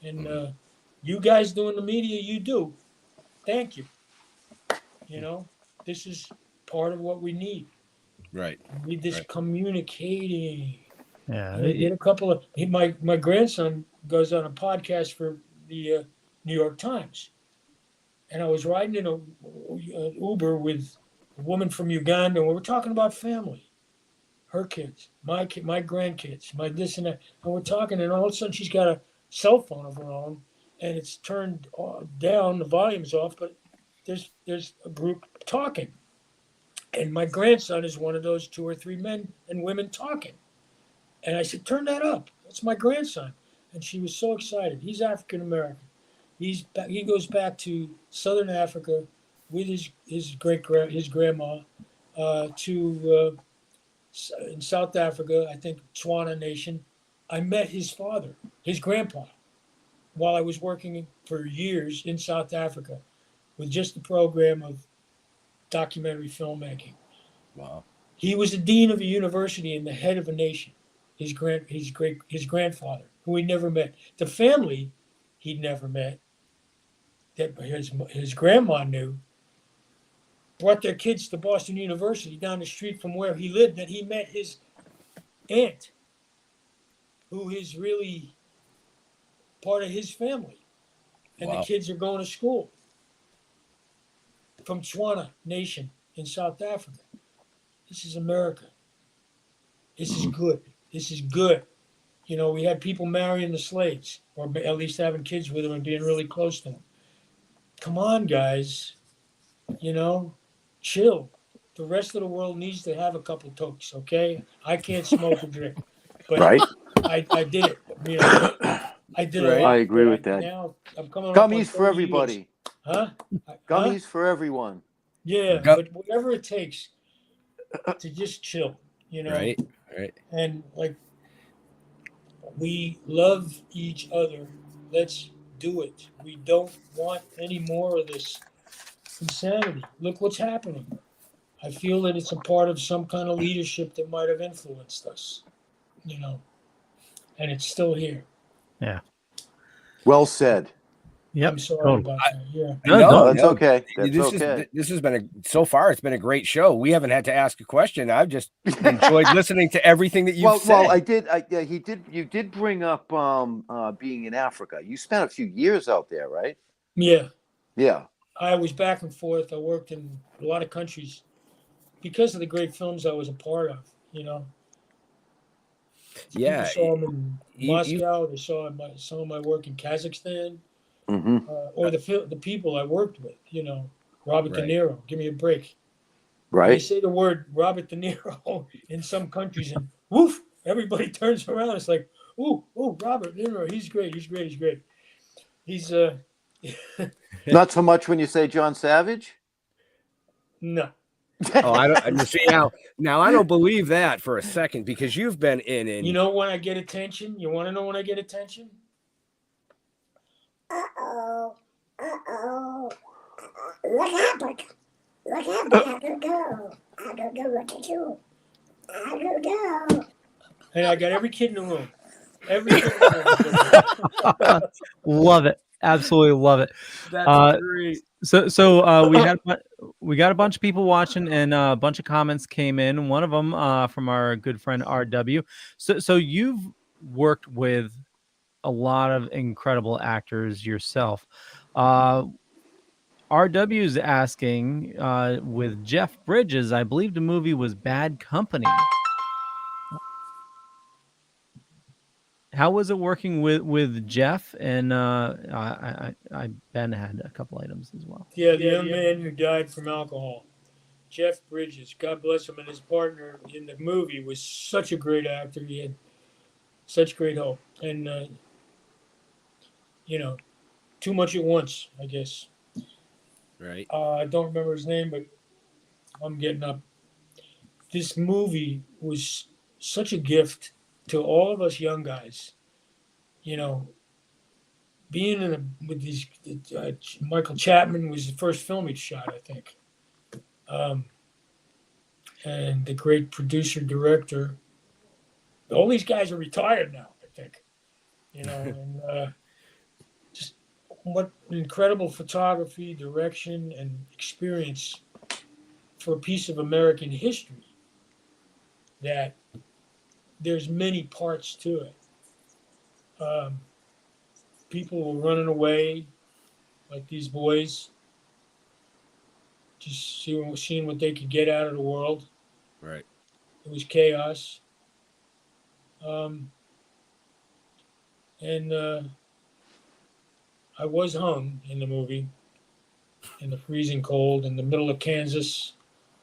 Speaker 7: And you guys doing the media, you do. Thank you. You know, this is part of what we need.
Speaker 5: Right.
Speaker 7: We need this communicating.
Speaker 4: Yeah.
Speaker 7: And I did a couple of. My grandson goes on a podcast for the New York Times, and I was riding in an Uber with a woman from Uganda, and we were talking about family, her kids, my grandkids, my this and that, and we're talking, and all of a sudden she's got a cell phone of her own, and it's turned down, the volume's off, but there's a group talking, and my grandson is one of those 2 or 3 men and women talking. And I said, turn that up. That's my grandson. And she was so excited. He's African American. He goes back to Southern Africa with his grandma to in South Africa, I think Tswana Nation. I met his father, his grandpa, while I was working for years in South Africa with just the program of documentary filmmaking.
Speaker 5: Wow.
Speaker 7: He was the dean of a university and the head of a nation. His grandfather, who he never met. The family he'd never met, that his grandma knew, brought their kids to Boston University down the street from where he lived, that he met his aunt, who is really part of his family. And the kids are going to school from Tswana Nation in South Africa. This is America. This is good. This is good. You know, we had people marrying the slaves, or at least having kids with them and being really close to them. Come on, guys. You know, chill. The rest of the world needs to have a couple tokes, okay? I can't smoke or drink. But
Speaker 6: right.
Speaker 7: I did it. You know, I did it.
Speaker 6: I agree with that.
Speaker 7: Now I'm coming
Speaker 6: Gummies
Speaker 7: up
Speaker 6: for everybody.
Speaker 7: Huh?
Speaker 6: Gummies for everyone.
Speaker 7: Yeah, but whatever it takes to just chill, you know.
Speaker 5: Right.
Speaker 7: And like, we love each other. Let's do it. We don't want any more of this insanity. Look what's happening. I feel that it's a part of some kind of leadership that might have influenced us, you know, and it's still here.
Speaker 4: Yeah.
Speaker 6: Well said.
Speaker 4: Yep.
Speaker 7: I'm sorry about that. Yeah.
Speaker 6: No, that's okay. That's
Speaker 5: This has been so far. It's been a great show. We haven't had to ask a question. I've just enjoyed listening to everything that you've said.
Speaker 6: Well, you did bring up being in Africa. You spent a few years out there, right?
Speaker 7: Yeah.
Speaker 6: Yeah.
Speaker 7: I was back and forth. I worked in a lot of countries because of the great films I was a part of, you know.
Speaker 5: Yeah.
Speaker 7: People saw them in Moscow. They saw some of my work in Kazakhstan. Or the people I worked with, you know, Robert De Niro. Give me a break.
Speaker 6: Right.
Speaker 7: You say the word Robert De Niro in some countries, and woof, everybody turns around. It's like, ooh, Robert De Niro. He's great. He's
Speaker 6: Not so much when you say John Savage.
Speaker 7: No.
Speaker 5: Oh, I don't see now. I don't believe that for a second, because you've been in.
Speaker 7: You know when I get attention? You want to know when I get attention? Uh-oh. What happened? I gotta go. What to do? I gotta go. And I got every kid in the room.
Speaker 4: Love it. Absolutely love it.
Speaker 5: That's great.
Speaker 4: So we got a bunch of people watching, and a bunch of comments came in. One of them from our good friend RW. So you've worked with a lot of incredible actors yourself. RW is asking, with Jeff Bridges, I believe the movie was Bad Company. How was it working with Jeff? And Ben had a couple items as well.
Speaker 7: Yeah, the young man who died from alcohol, Jeff Bridges. God bless him. And his partner in the movie was such a great actor. He had such great hope. And you know, too much at once, I guess.
Speaker 5: Right.
Speaker 7: I don't remember his name, but I'm getting up. This movie was such a gift to all of us young guys. You know, being with these, Michael Chapman was the first film he shot, I think. And the great producer, director. All these guys are retired now, I think. You know, and just what incredible photography, direction, and experience for a piece of American history, that there's many parts to it. People were running away, like these boys, just seeing what they could get out of the world.
Speaker 5: Right.
Speaker 7: It was chaos. And I was hung in the movie in the freezing cold in the middle of Kansas.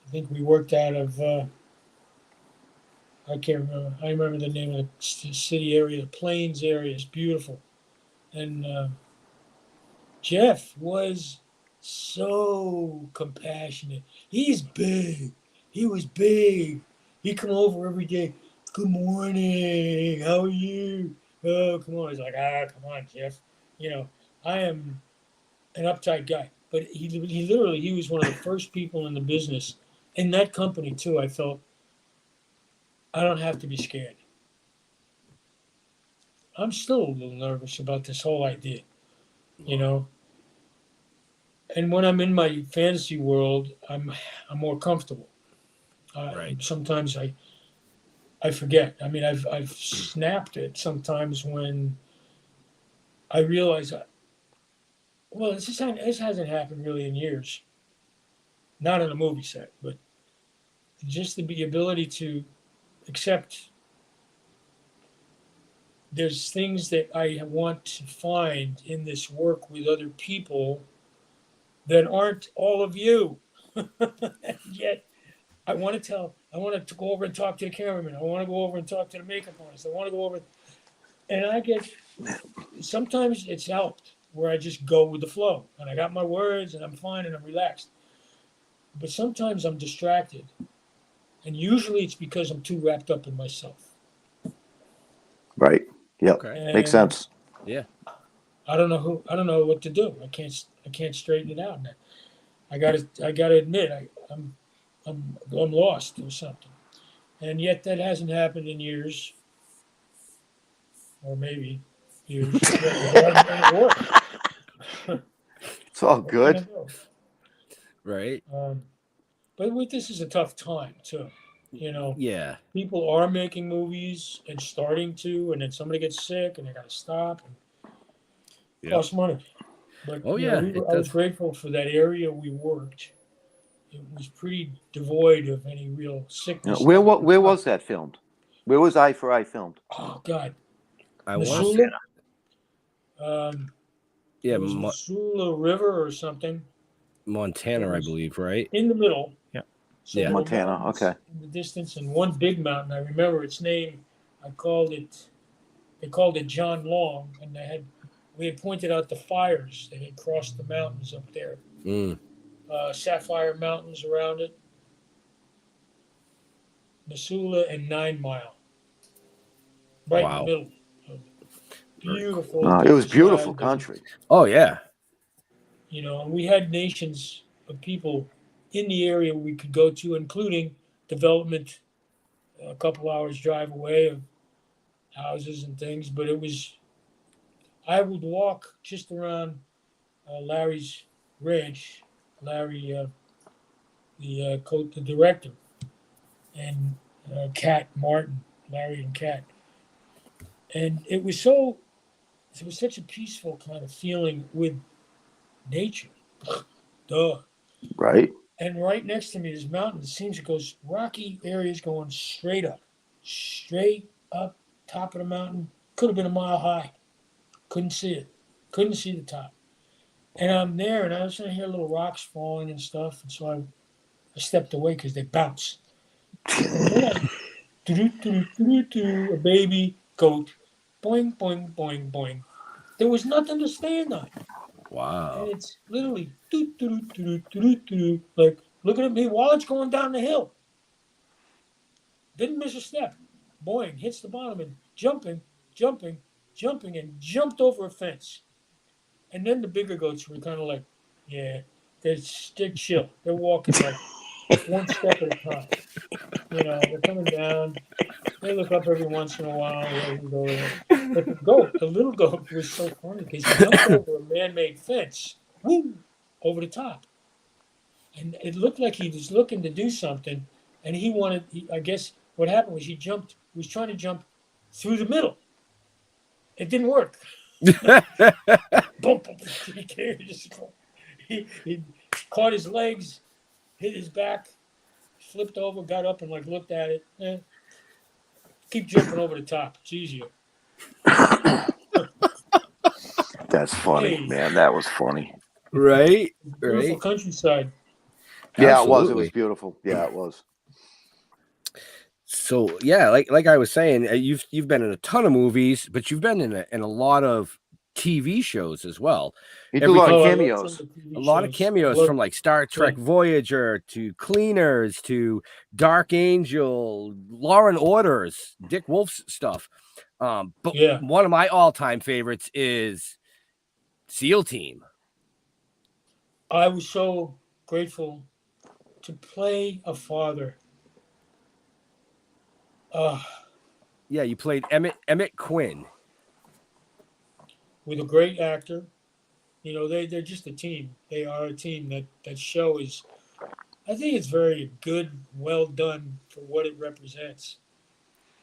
Speaker 7: I think we worked out of, I can't remember. I remember the name of the city area, the Plains area. It's beautiful. And Jeff was so compassionate. He's big. He was big. He'd come over every day. Good morning. How are you? Oh, come on. He's like, come on, Jeff. You know, I am an uptight guy. But he was one of the first people in the business. In that company, too, I felt, I don't have to be scared. I'm still a little nervous about this whole idea, you know. And when I'm in my fantasy world, I'm more comfortable.
Speaker 5: Right.
Speaker 7: Sometimes I forget. I mean, I've snapped it sometimes when I realize, this hasn't happened really in years. Not on a movie set, but just the ability to accept. There's things that I want to find in this work with other people that aren't all of you. And yet I want to go over and talk to the cameraman. I want to go over and talk to the makeup artist. I want to go over, and sometimes it's helped where I just go with the flow and I got my words and I'm fine and I'm relaxed. but sometimes I'm distracted, and usually it's because I'm too wrapped up in myself.
Speaker 6: Right. Yep.
Speaker 5: Okay.
Speaker 6: Makes sense.
Speaker 5: Yeah.
Speaker 7: I don't know what to do. I can't straighten it out. I gotta admit I'm lost or something. And yet that hasn't happened in years, or maybe years.
Speaker 6: It's all good.
Speaker 5: Right.
Speaker 7: But this is a tough time too.
Speaker 5: Yeah.
Speaker 7: People are making movies and starting to, and then somebody gets sick and they got to stop. It costs money. But I was grateful for that area we worked. It was pretty devoid of any real sickness.
Speaker 6: Where was that filmed? Where was Eye for Eye filmed?
Speaker 7: Oh God,
Speaker 5: I
Speaker 7: Missoula.
Speaker 5: Yeah,
Speaker 7: Missoula River or something.
Speaker 5: Montana, I believe, right?
Speaker 7: In the middle.
Speaker 5: Yeah.
Speaker 7: So
Speaker 5: yeah.
Speaker 6: Montana. Okay.
Speaker 7: In the distance, and one big mountain. I remember its name. They called it John Long, and we had pointed out the fires that had crossed the mountains up there. Sapphire Mountains around it. Missoula and 9 Mile. Right in the middle. Beautiful.
Speaker 6: It was beautiful country.
Speaker 5: Oh yeah.
Speaker 7: And we had nations of people in the area we could go to, including development a couple hours drive away of houses and things. But I would walk just around Larry's ranch, Larry, the director, and Cat Martin, Larry and Cat. And it was such a peaceful kind of feeling with nature. Duh.
Speaker 6: Right.
Speaker 7: And right next to me, this mountain, it seems it goes rocky areas going straight up, top of the mountain. Could have been a mile high. Couldn't see it. Couldn't see the top. And I'm there, and I was going to hear little rocks falling and stuff. And so I stepped away because they bounce. And then a baby goat, boing, boing, boing, boing. There was nothing to stand on.
Speaker 5: Wow.
Speaker 7: And it's literally like looking at me while it's going down the hill. Didn't miss a step. Boing, hits the bottom and jumping, and jumped over a fence. And then the bigger goats were kind of like, yeah, they're chill. They're walking like one step at a time. They're coming down. They look up every once in a while. But the little goat was so funny because he jumped over a man-made fence, over the top. And it looked like he was looking to do something, and I guess what happened was he was trying to jump through the middle. It didn't work. He caught his legs, hit his back, flipped over, got up and looked at it. Keep jumping over the top. It's easier.
Speaker 6: That's funny, man. That was funny.
Speaker 5: Right.
Speaker 7: Beautiful countryside.
Speaker 6: Yeah, it was. It was beautiful. Yeah, it was.
Speaker 5: So yeah, like I was saying, you've been in a ton of movies, but you've been in a lot of TV shows as well.
Speaker 6: You do a lot of cameos.
Speaker 5: A lot of cameos from like Star Trek Voyager to Cleaners to Dark Angel, Law and Orders, Dick Wolf's stuff. But one of my all-time favorites is SEAL Team.
Speaker 7: I was so grateful to play a father.
Speaker 5: Yeah, you played Emmett Quinn.
Speaker 7: With a great actor. They're just a team. They are a team. That show is, I think it's very good, well done for what it represents.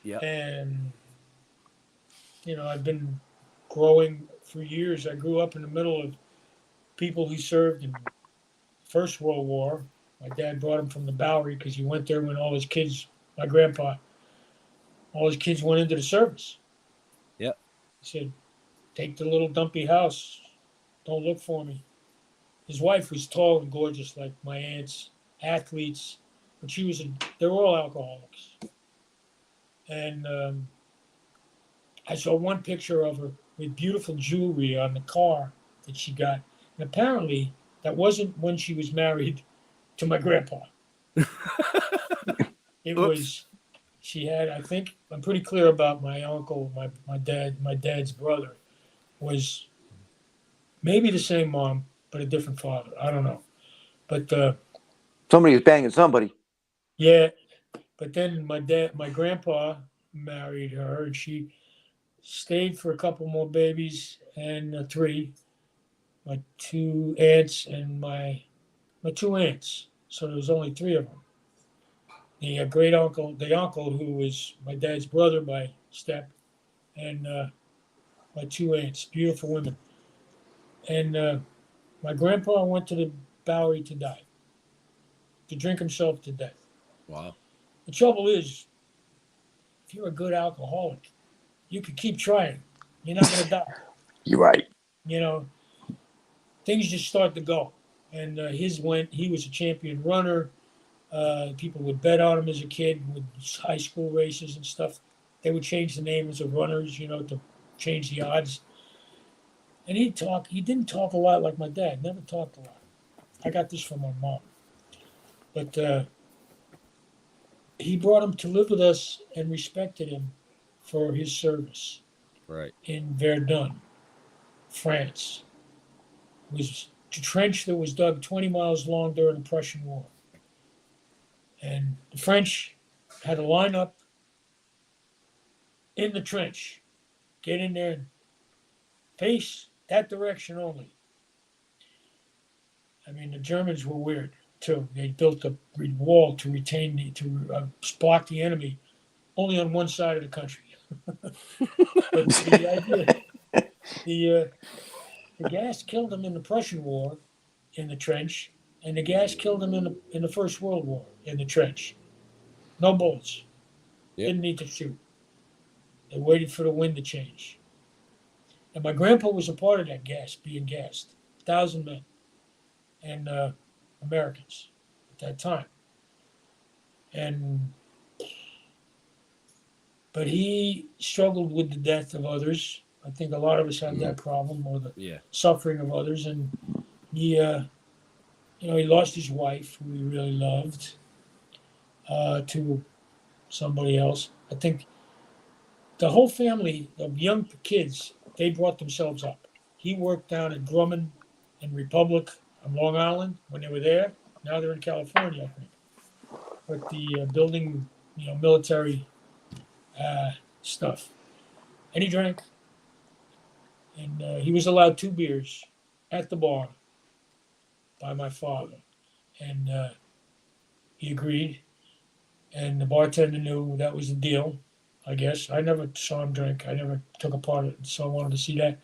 Speaker 5: Yeah.
Speaker 7: And, I've been growing for years. I grew up in the middle of people who served in First World War. My dad brought him from the Bowery because he went there when all his kids, my grandpa, all his kids went into the service.
Speaker 5: Yep.
Speaker 7: He said, take the little dumpy house. Don't look for me. His wife was tall and gorgeous like my aunts, athletes, but they were all alcoholics. And I saw one picture of her with beautiful jewelry on the car that she got. And apparently that wasn't when she was married to my grandpa. It was, she had, I think, I'm pretty clear about my uncle, my dad's brother was maybe the same mom, but a different father. I don't know. But
Speaker 6: Somebody was banging somebody.
Speaker 7: yeah, but then my grandpa married her, and she stayed for a couple more babies and three. My two aunts and my two aunts. So there was only three of them. The great uncle, the uncle who was my dad's brother by step, and my two aunts, beautiful women. And my grandpa went to the Bowery to die, to drink himself to death.
Speaker 5: Wow.
Speaker 7: The trouble is, if you're a good alcoholic, you could keep trying. You're not going to die.
Speaker 6: You're right.
Speaker 7: You know, things just start to go. And he was a champion runner. People would bet on him as a kid with high school races and stuff. They would change the names of runners, to change the odds. And he didn't talk a lot like my dad, never talked a lot. I got this from my mom. But he brought him to live with us and respected him for his service.
Speaker 5: Right.
Speaker 7: In Verdun, France. It was a trench that was dug 20 miles long during the Prussian War. And the French had to line up in the trench, get in there and face that direction only. I mean, the Germans were weird too. They built a wall to block the enemy only on one side of the country. But the idea, the gas killed them in the Prussian War in the trench, and the gas killed them in the First World War in the trench. No bullets. Yep. Didn't need to shoot. They waited for the wind to change. And my grandpa was a part of that being gassed. 1,000 men and Americans at that time. But he struggled with the death of others. I think a lot of us have that problem, or the suffering of others. And he, he lost his wife, who he really loved, to somebody else. I think the whole family of young kids, they brought themselves up. He worked down at Grumman and Republic on Long Island when they were there. Now they're in California, I think. But the building, military stuff. And he drank. And he was allowed 2 beers at the bar by my father. And he agreed. And the bartender knew that was the deal, I guess. I never saw him drink. I never took a part of it, so I wanted to see that.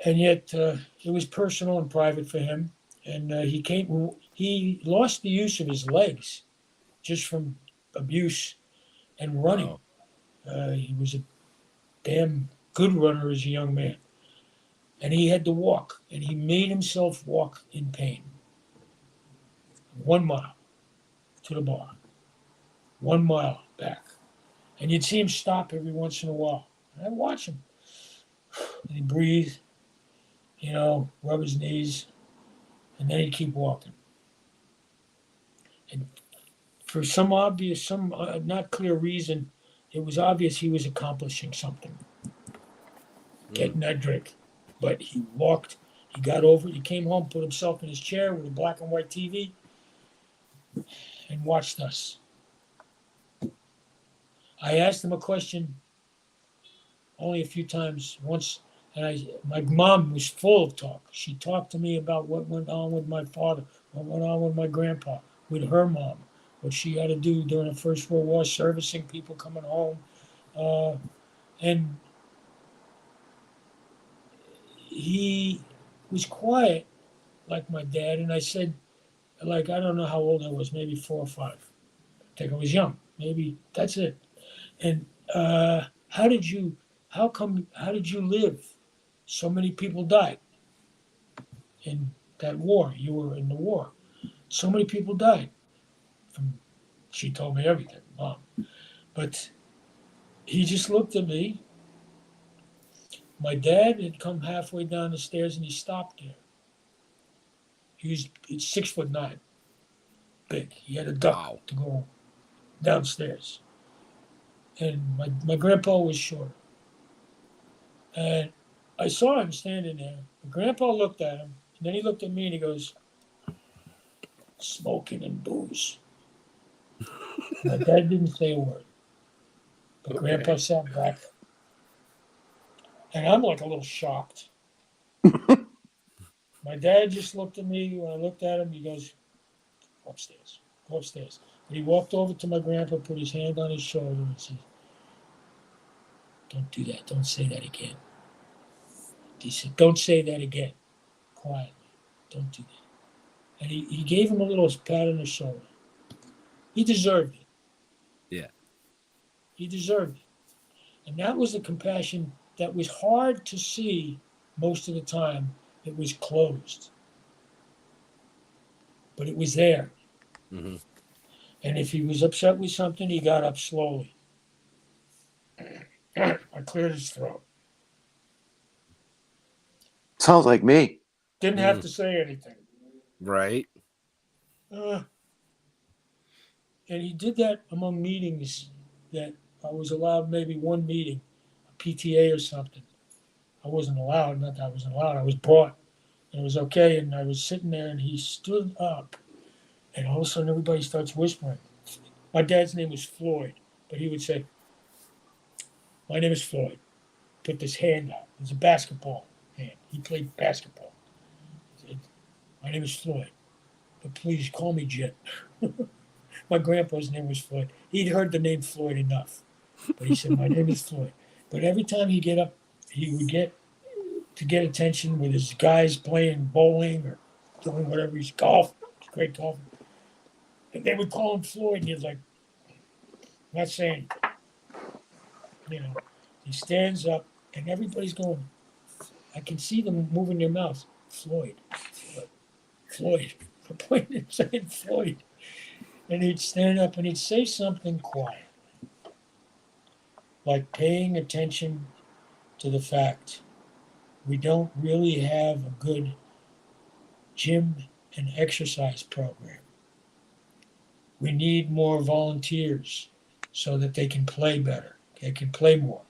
Speaker 7: And yet it was personal and private for him. And he lost the use of his legs just from abuse and running. Wow. He was a damn good runner as a young man. And he had to walk, and he made himself walk in pain. 1 mile to the bar, 1 mile back. And you'd see him stop every once in a while. And I'd watch him. And he'd breathe, rub his knees, and then he'd keep walking. And for some not clear reason, it was obvious he was accomplishing something, getting that drink. But he walked, he got over it, he came home, put himself in his chair with a black and white TV, and watched us. I asked him a question only a few times. Once, and my mom was full of talk. She talked to me about what went on with my father, what went on with my grandpa, with her mom, what she had to do during the First World War, servicing people coming home. And he was quiet like my dad. And I said, I don't know how old I was, maybe 4 or 5. I think I was young. Maybe that's it. And how did you live? So many people died in that war. You were in the war. So many people died. She told me everything, Mom. But he just looked at me. My dad had come halfway down the stairs and he stopped there. He's 6'9", big. He had a duck to go downstairs. And my grandpa was short. And I saw him standing there. My grandpa looked at him, and then he looked at me and he goes, "Smoking and booze." My dad didn't say a word. But Grandpa sat back. And I'm like a little shocked. My dad just looked at me. When I looked at him, he goes, "Go upstairs. Go upstairs." And he walked over to my grandpa, put his hand on his shoulder, and said, "Don't do that. Don't say that again." He said, "Don't say that again. Quietly. Don't do that." And he gave him a little pat on the shoulder. He deserved it.
Speaker 5: Yeah.
Speaker 7: He deserved it. And that was the compassion that was hard to see most of the time. It was closed. But it was there.
Speaker 5: Mm-hmm.
Speaker 7: And if he was upset with something, he got up slowly. I cleared his throat.
Speaker 6: Sounds like me.
Speaker 7: Didn't have to say anything.
Speaker 5: Right.
Speaker 7: And he did that among meetings that I was allowed maybe one meeting, a PTA or something. I wasn't allowed, not that I wasn't allowed, I was brought. And it was okay, and I was sitting there, and he stood up, and all of a sudden everybody starts whispering. My dad's name was Floyd, but he would say, "My name is Floyd." Put this hand out. It was a basketball hand. He played basketball. He said, "My name is Floyd, but please call me Jim." My grandpa's name was Floyd. He'd heard the name Floyd enough, but he said, "My name is Floyd." But every time he'd get up, he would get attention with his guys playing bowling or doing whatever. He's golf. He's a great golfer. And they would call him Floyd, and he's like, not saying anything. He stands up, and everybody's going, I can see them moving their mouths. Floyd, Floyd, Floyd. They're pointing and saying Floyd. And he'd stand up and he'd say something quiet, like paying attention to the fact we don't really have a good gym and exercise program. We need more volunteers so that they can play better. They can play more.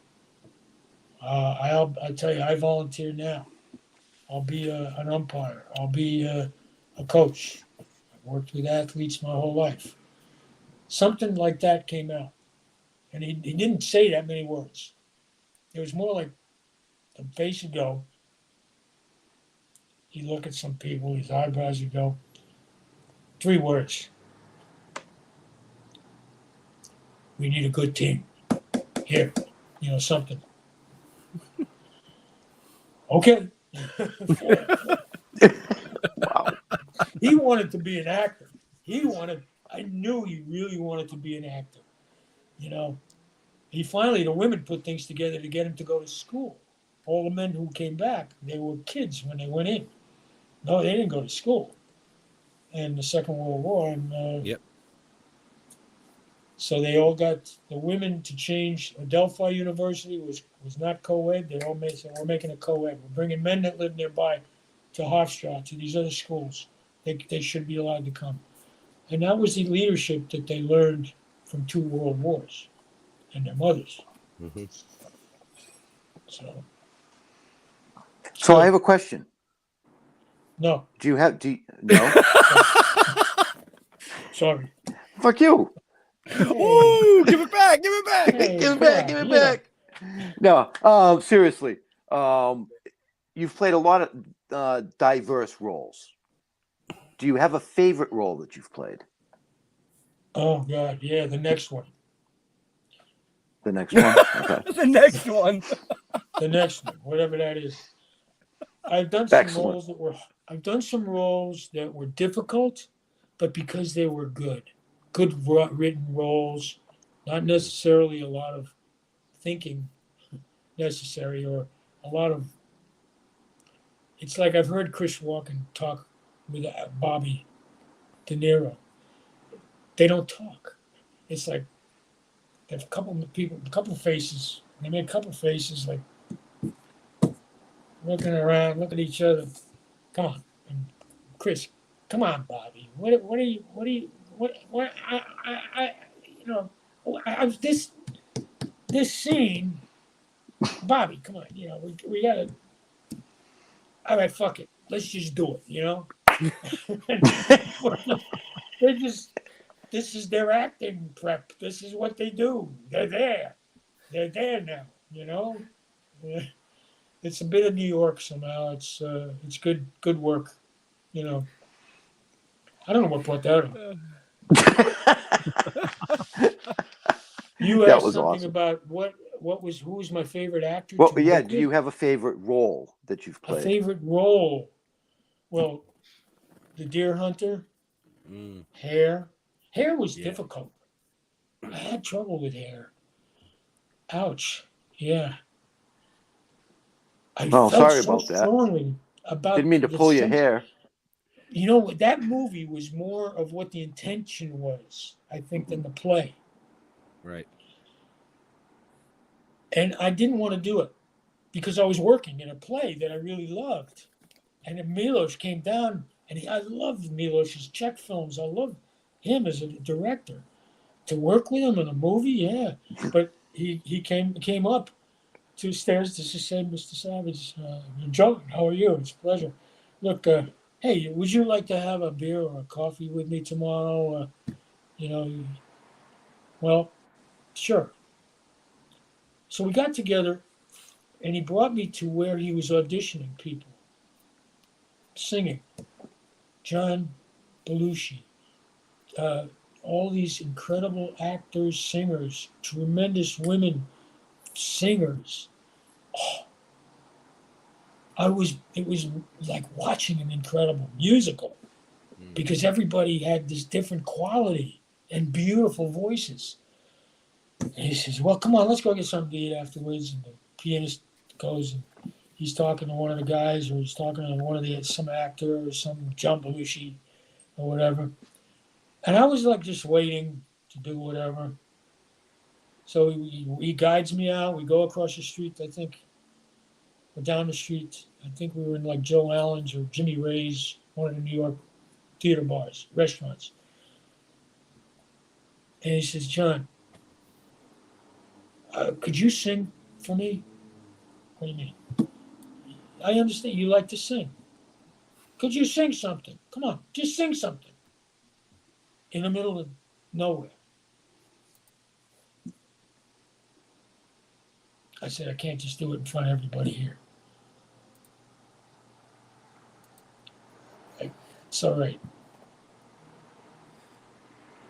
Speaker 7: I'll tell you, I volunteer now. I'll be an umpire. I'll be a coach. I've worked with athletes my whole life. Something like that came out. And he didn't say that many words. It was more like the face would go. He'd look at some people, his eyebrows would go. 3 words. We need a good team. Here, something. Okay.
Speaker 6: Wow.
Speaker 7: He wanted to be an actor. I knew he really wanted to be an actor. He finally, the women put things together to get him to go to school. All the men who came back, they were kids when they went in. No, they didn't go to school. In the Second World War. And,
Speaker 5: Yep.
Speaker 7: So they all got the women to change. Adelphi University was not co-ed. They all said, we're making a co-ed. We're bringing men that live nearby to Hofstra, to these other schools. They should be allowed to come. And that was the leadership that they learned from 2 world wars and their mothers.
Speaker 5: Mm-hmm.
Speaker 6: So I have a question.
Speaker 7: No.
Speaker 6: No?
Speaker 7: Sorry.
Speaker 6: Fuck you.
Speaker 5: Ooh, give it back. Give it back.
Speaker 7: Hey,
Speaker 6: Give it back. No, seriously. You've played a lot of diverse roles. Do you have a favorite role that you've played?
Speaker 7: Oh, God, yeah, the next one.
Speaker 6: The next one? Okay.
Speaker 5: The next one.
Speaker 7: The next one, whatever that is. I've done some roles that were difficult, but because they were good written roles, not necessarily a lot of thinking necessary or a lot of. It's like I've heard Chris Walken talk with Bobby De Niro. They don't talk. It's like there's a couple of faces. They make a couple of faces like looking around, look at each other. Come on, and Chris, Come on, Bobby. What are you? What? You know, this scene, Bobby. Come on. You know, we gotta. All right, fuck it. Let's just do it. You know. They're just. This is their acting prep. This is what they do. They're there. They're there now. You know. It's a bit of New York somehow. It's good work. You know. I don't know what brought that up. You
Speaker 6: That
Speaker 7: asked
Speaker 6: was
Speaker 7: something
Speaker 6: awesome.
Speaker 7: about who was my favorite actor
Speaker 6: Well,
Speaker 7: to
Speaker 6: yeah.
Speaker 7: work
Speaker 6: Do
Speaker 7: with?
Speaker 6: you have a favorite role that you've
Speaker 7: A
Speaker 6: played?
Speaker 7: favorite role? Well, the Deer Hunter, Hair. Hair was difficult. I had trouble with Hair. Ouch. Yeah. I
Speaker 6: Oh,
Speaker 7: felt
Speaker 6: sorry
Speaker 7: so
Speaker 6: about that.
Speaker 7: strongly about
Speaker 6: Didn't mean to
Speaker 7: the
Speaker 6: pull your
Speaker 7: sense.
Speaker 6: hair.
Speaker 7: You know, that movie was more of what the intention was, I think, than the play.
Speaker 5: Right.
Speaker 7: And I didn't want to do it because I was working in a play that I really loved. And then Milos came down, and I loved Milos's Czech films. I loved him as a director. To work with him in a movie, yeah. But he came up two stairs to say, Mr. Savage, John, how are you? It's a pleasure. Look, hey, would you like to have a beer or a coffee with me tomorrow? You know, well, sure. So we got together, and he brought me to where he was auditioning people, singing. John Belushi, all these incredible actors, singers, tremendous women singers. Oh, it was like watching an incredible musical because everybody had this different quality and beautiful voices. And he says, well, come on, let's go get something to eat afterwards. And the pianist goes and he's talking to one of the guys, or he's talking to some actor or some John Belushi or whatever. And I was like just waiting to do whatever. So he guides me out. We go across the street, I think, or down the street. I think we were in like Joe Allen's or Jimmy Ray's, one of the New York theater bars, restaurants. And he says, John, could you sing for me? What do you mean? I understand you like to sing. Could you sing something? Come on, just sing something. In the middle of nowhere. I said, I can't just do it in front of everybody here. It's all right.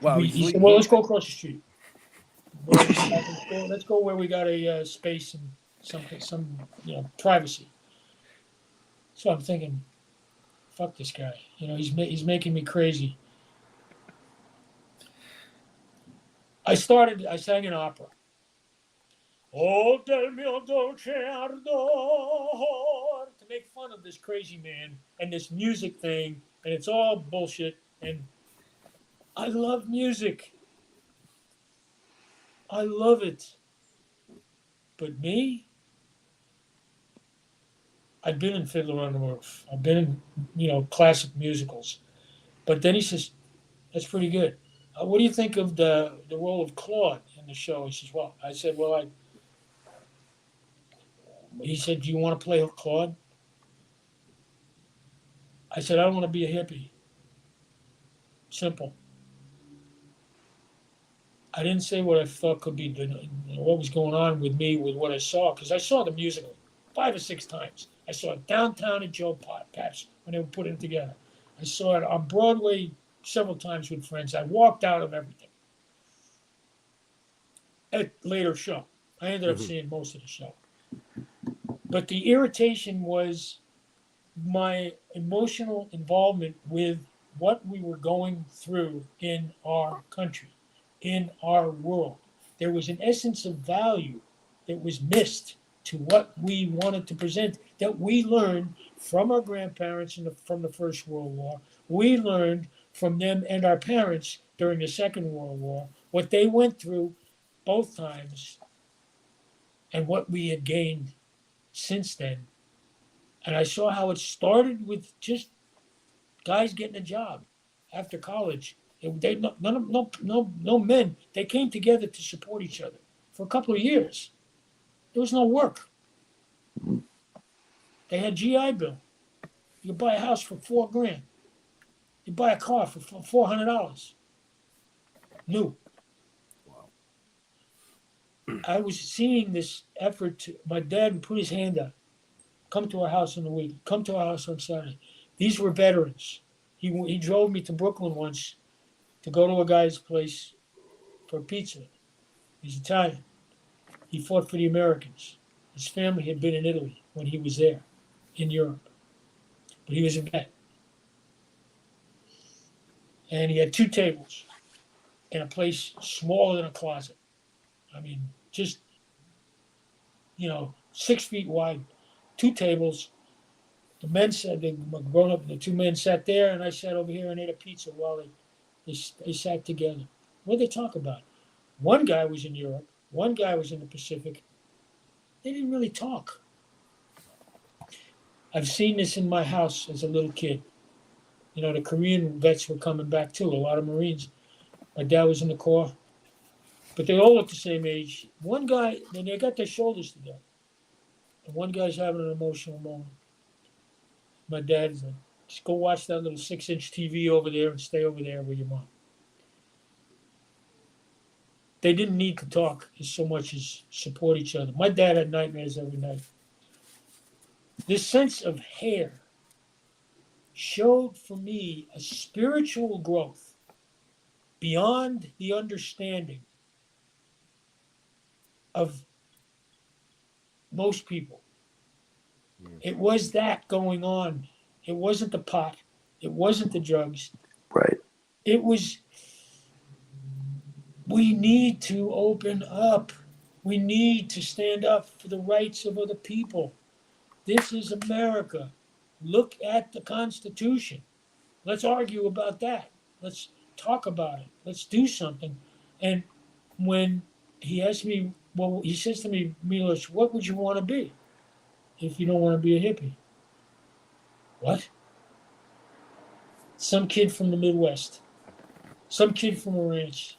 Speaker 5: Well,
Speaker 7: He said, well, let's go across the street. Let's go where we got a space and some privacy. So I'm thinking, fuck this guy. You know, he's making me crazy. I sang an opera. Oh, del mio dolce ardor, to make fun of this crazy man and this music thing, and it's all bullshit. And I love music. I love it. But me, I've been in Fiddler on the Roof. I've been in, classic musicals. But then he says, that's pretty good. What do you think of the role of Claude in the show? He says, well, I said, he said, do you want to play Claude? I said, I don't want to be a hippie. Simple. I didn't say what I thought could be what was going on with me with what I saw, because I saw the musical 5 or 6 times. I saw it downtown at Joe Pat's when they were putting it together. I saw it on Broadway several times with friends. I walked out of everything. At later show, I ended up seeing most of the show. But the irritation was my emotional involvement with what we were going through in our country, in our world. There was an essence of value that was missed to what we wanted to present, that we learned from our grandparents from the First World War. We learned from them and our parents during the Second World War, what they went through both times and what we had gained since then. And I saw how it started with just guys getting a job after college. They no men. They came together to support each other for a couple of years. There was no work. They had GI Bill. You buy a house for $4,000. You buy a car for $400. New. I was seeing this effort. My dad would put his hand up. Come to our house in the week. Come to our house on Saturday. These were veterans. He drove me to Brooklyn once to go to a guy's place for pizza. He's Italian. He fought for the Americans. His family had been in Italy when he was there, in Europe. But he was a vet. And he had 2 tables in a place smaller than a closet. I mean, just, 6 feet wide, 2 tables. The men said, they were grown up, the 2 men sat there, and I sat over here and ate a pizza while they sat together. What did they talk about? One guy was in Europe, one guy was in the Pacific. They didn't really talk. I've seen this in my house as a little kid. The Korean vets were coming back too, a lot of Marines. My dad was in the Corps. But they all look the same age. One guy, and they got their shoulders together. And one guy's having an emotional moment. My dad's like, just go watch that little 6-inch TV over there and stay over there with your mom. They didn't need to talk as so much as support each other. My dad had nightmares every night. This sense of hair showed for me a spiritual growth beyond the understanding of most people. It was that going on. It wasn't the pot. It wasn't the drugs.
Speaker 6: Right.
Speaker 7: It was, we need to open up. We need to stand up for the rights of other people. This is America. Look at the Constitution. Let's argue about that. Let's talk about it. Let's do something. And when he asked me, well, he says to me, Milos, what would you want to be if you don't want to be a hippie? What? Some kid from the Midwest. Some kid from a ranch.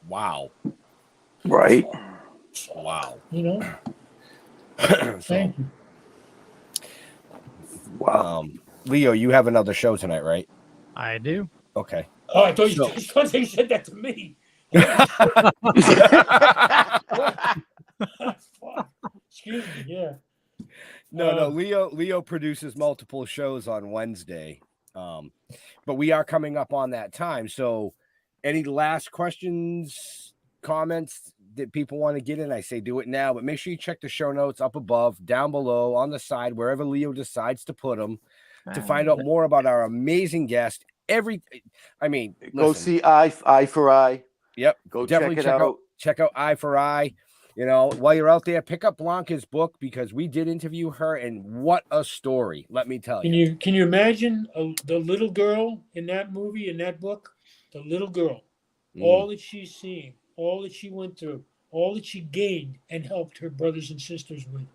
Speaker 5: Wow.
Speaker 6: Right.
Speaker 5: Wow.
Speaker 7: Thank you.
Speaker 5: Wow. Leo, you have another show tonight, right?
Speaker 9: I do.
Speaker 5: Okay.
Speaker 7: Oh, I thought you said that to me. Excuse me, yeah.
Speaker 5: No. Leo produces multiple shows on Wednesday. But we are coming up on that time. So any last questions, comments that people want to get in? I say do it now, but make sure you check the show notes up above, down below, on the side, wherever Leo decides to put them, to find out more about our amazing guest. Go
Speaker 6: see Eye for Eye.
Speaker 5: Yep.
Speaker 6: Go
Speaker 5: definitely
Speaker 6: check it out.
Speaker 5: Check out Eye for Eye. While you're out there, pick up Blanca's book, because we did interview her, and what a story, let me tell you.
Speaker 7: Can you imagine the little girl in that movie, in that book? The little girl, all that she's seeing, all that she went through, all that she gained and helped her brothers and sisters with.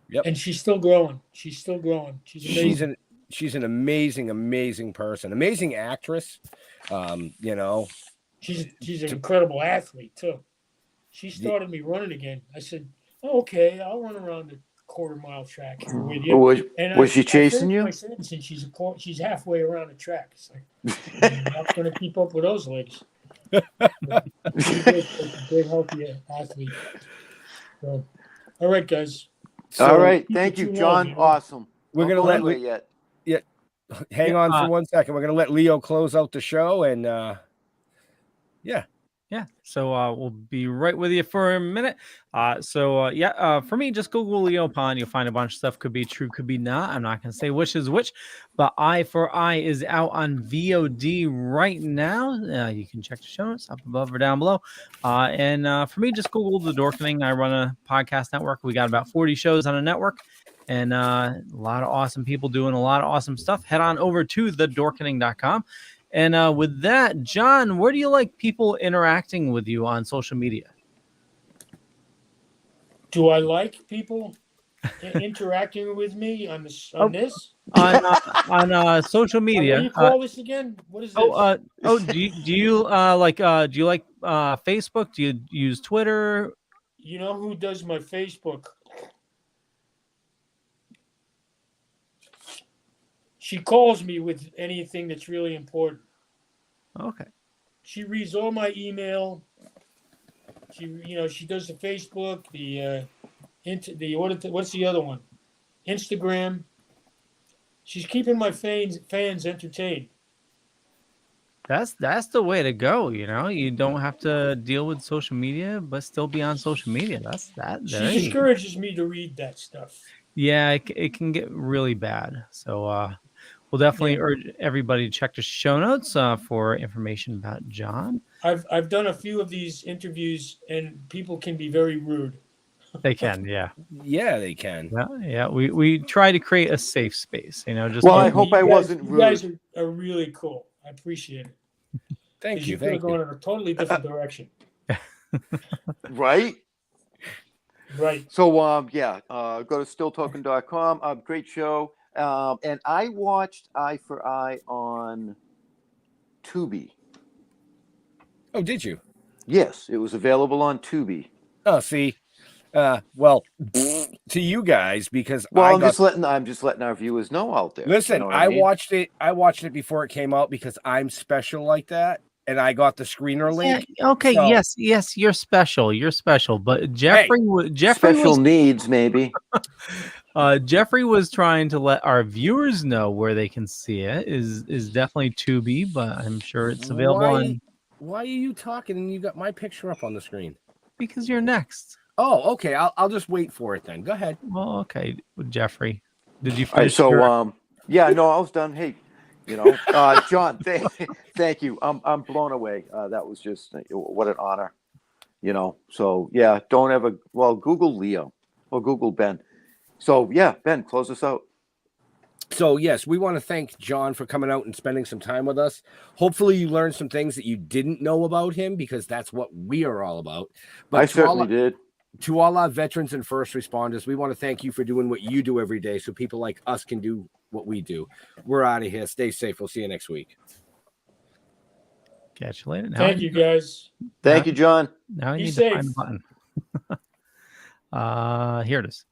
Speaker 5: Yep.
Speaker 7: And she's still growing. She's still growing. She's amazing.
Speaker 5: She's an amazing, amazing person, amazing actress.
Speaker 7: She's an incredible athlete too. She started me running again. I said, oh, okay, I'll run around the quarter-mile track here with you.
Speaker 6: Was she chasing you?
Speaker 7: My sentence, and she's halfway around the track. It's like, I'm not going to keep up with those legs. She's a great, healthy athlete. So, all right, guys.
Speaker 6: All right, thank you, John. Awesome.
Speaker 5: We're going to let hang on for 1 second. We're going to let Leo close out the show, and
Speaker 4: Yeah, so we'll be right with you for a minute. For me, just Google Leo Pond. You'll find a bunch of stuff. Could be true, could be not. I'm not going to say which is which, but Eye for Eye is out on VOD right now. You can check the show notes up above or down below. For me, just Google the Dorkening. I run a podcast network. We got about 40 shows on a network, and a lot of awesome people doing a lot of awesome stuff. Head on over to thedorkening.com. And with that, John, where do you like people interacting with you on social media?
Speaker 7: Do I like people interacting with me on this?
Speaker 4: On social media?
Speaker 7: What do you call this again? What is this?
Speaker 4: Do you like Facebook? Do you use Twitter?
Speaker 7: You know who does my Facebook? She calls me with anything that's really important.
Speaker 4: Okay.
Speaker 7: She reads all my email. She does the Facebook, what's the other one? Instagram. She's keeping my fans entertained.
Speaker 4: That's the way to go. You don't have to deal with social media, but still be on social media.
Speaker 7: She discourages me to read that stuff.
Speaker 4: Yeah, it can get really bad. So we'll definitely urge everybody to check the show notes for information about John.
Speaker 7: I've done a few of these interviews, and people can be very rude.
Speaker 4: They can, yeah.
Speaker 5: Yeah, they can.
Speaker 4: Yeah. We try to create a safe space. Just
Speaker 6: I hope I wasn't rude.
Speaker 7: You guys are really cool. I appreciate it.
Speaker 5: Thank you.
Speaker 7: You could have gone in a totally different direction.
Speaker 6: Right?
Speaker 7: Right.
Speaker 6: So, go to stilltoking.com. Great show. And I watched Eye for Eye on Tubi.
Speaker 5: Oh, did you?
Speaker 6: Yes, it was available on Tubi.
Speaker 5: Oh, see. Well, to you guys, because
Speaker 6: I'm just letting our viewers know out there.
Speaker 5: Listen,
Speaker 6: You know what
Speaker 5: I
Speaker 6: mean?
Speaker 5: watched it before it came out because I'm special like that, and I got the screener link.
Speaker 4: Yeah, okay,
Speaker 5: so,
Speaker 4: yes, you're special. But Jeffrey
Speaker 6: special
Speaker 4: was,
Speaker 6: needs, maybe.
Speaker 4: Jeffrey was trying to let our viewers know where they can see it. Is definitely Tubi, but I'm sure it's available
Speaker 5: Why are you talking and you got my picture up on the screen?
Speaker 4: Because you're next.
Speaker 5: Oh, okay. I'll just wait for it then. Go ahead.
Speaker 4: Well, okay, Jeffrey. Did you
Speaker 6: All right,
Speaker 4: finish?
Speaker 6: I was done. Hey, John, thank you. I'm blown away. That was just what an honor. So yeah, don't ever. Well, Google Leo or Google Ben. So yeah, Ben, close us out.
Speaker 5: So yes, we want to thank John for coming out and spending some time with us. Hopefully you learned some things that you didn't know about him, because that's what we are all about. But
Speaker 6: I certainly did.
Speaker 5: To all our veterans and first responders, we want to thank you for doing what you do every day so people like us can do what we do. We're out of here. Stay safe. We'll see you next week.
Speaker 4: Catch you later.
Speaker 7: Thank you, guys.
Speaker 6: Thank you, John.
Speaker 4: Now I
Speaker 7: Be
Speaker 4: need
Speaker 7: safe.
Speaker 4: to find the button. Here it is.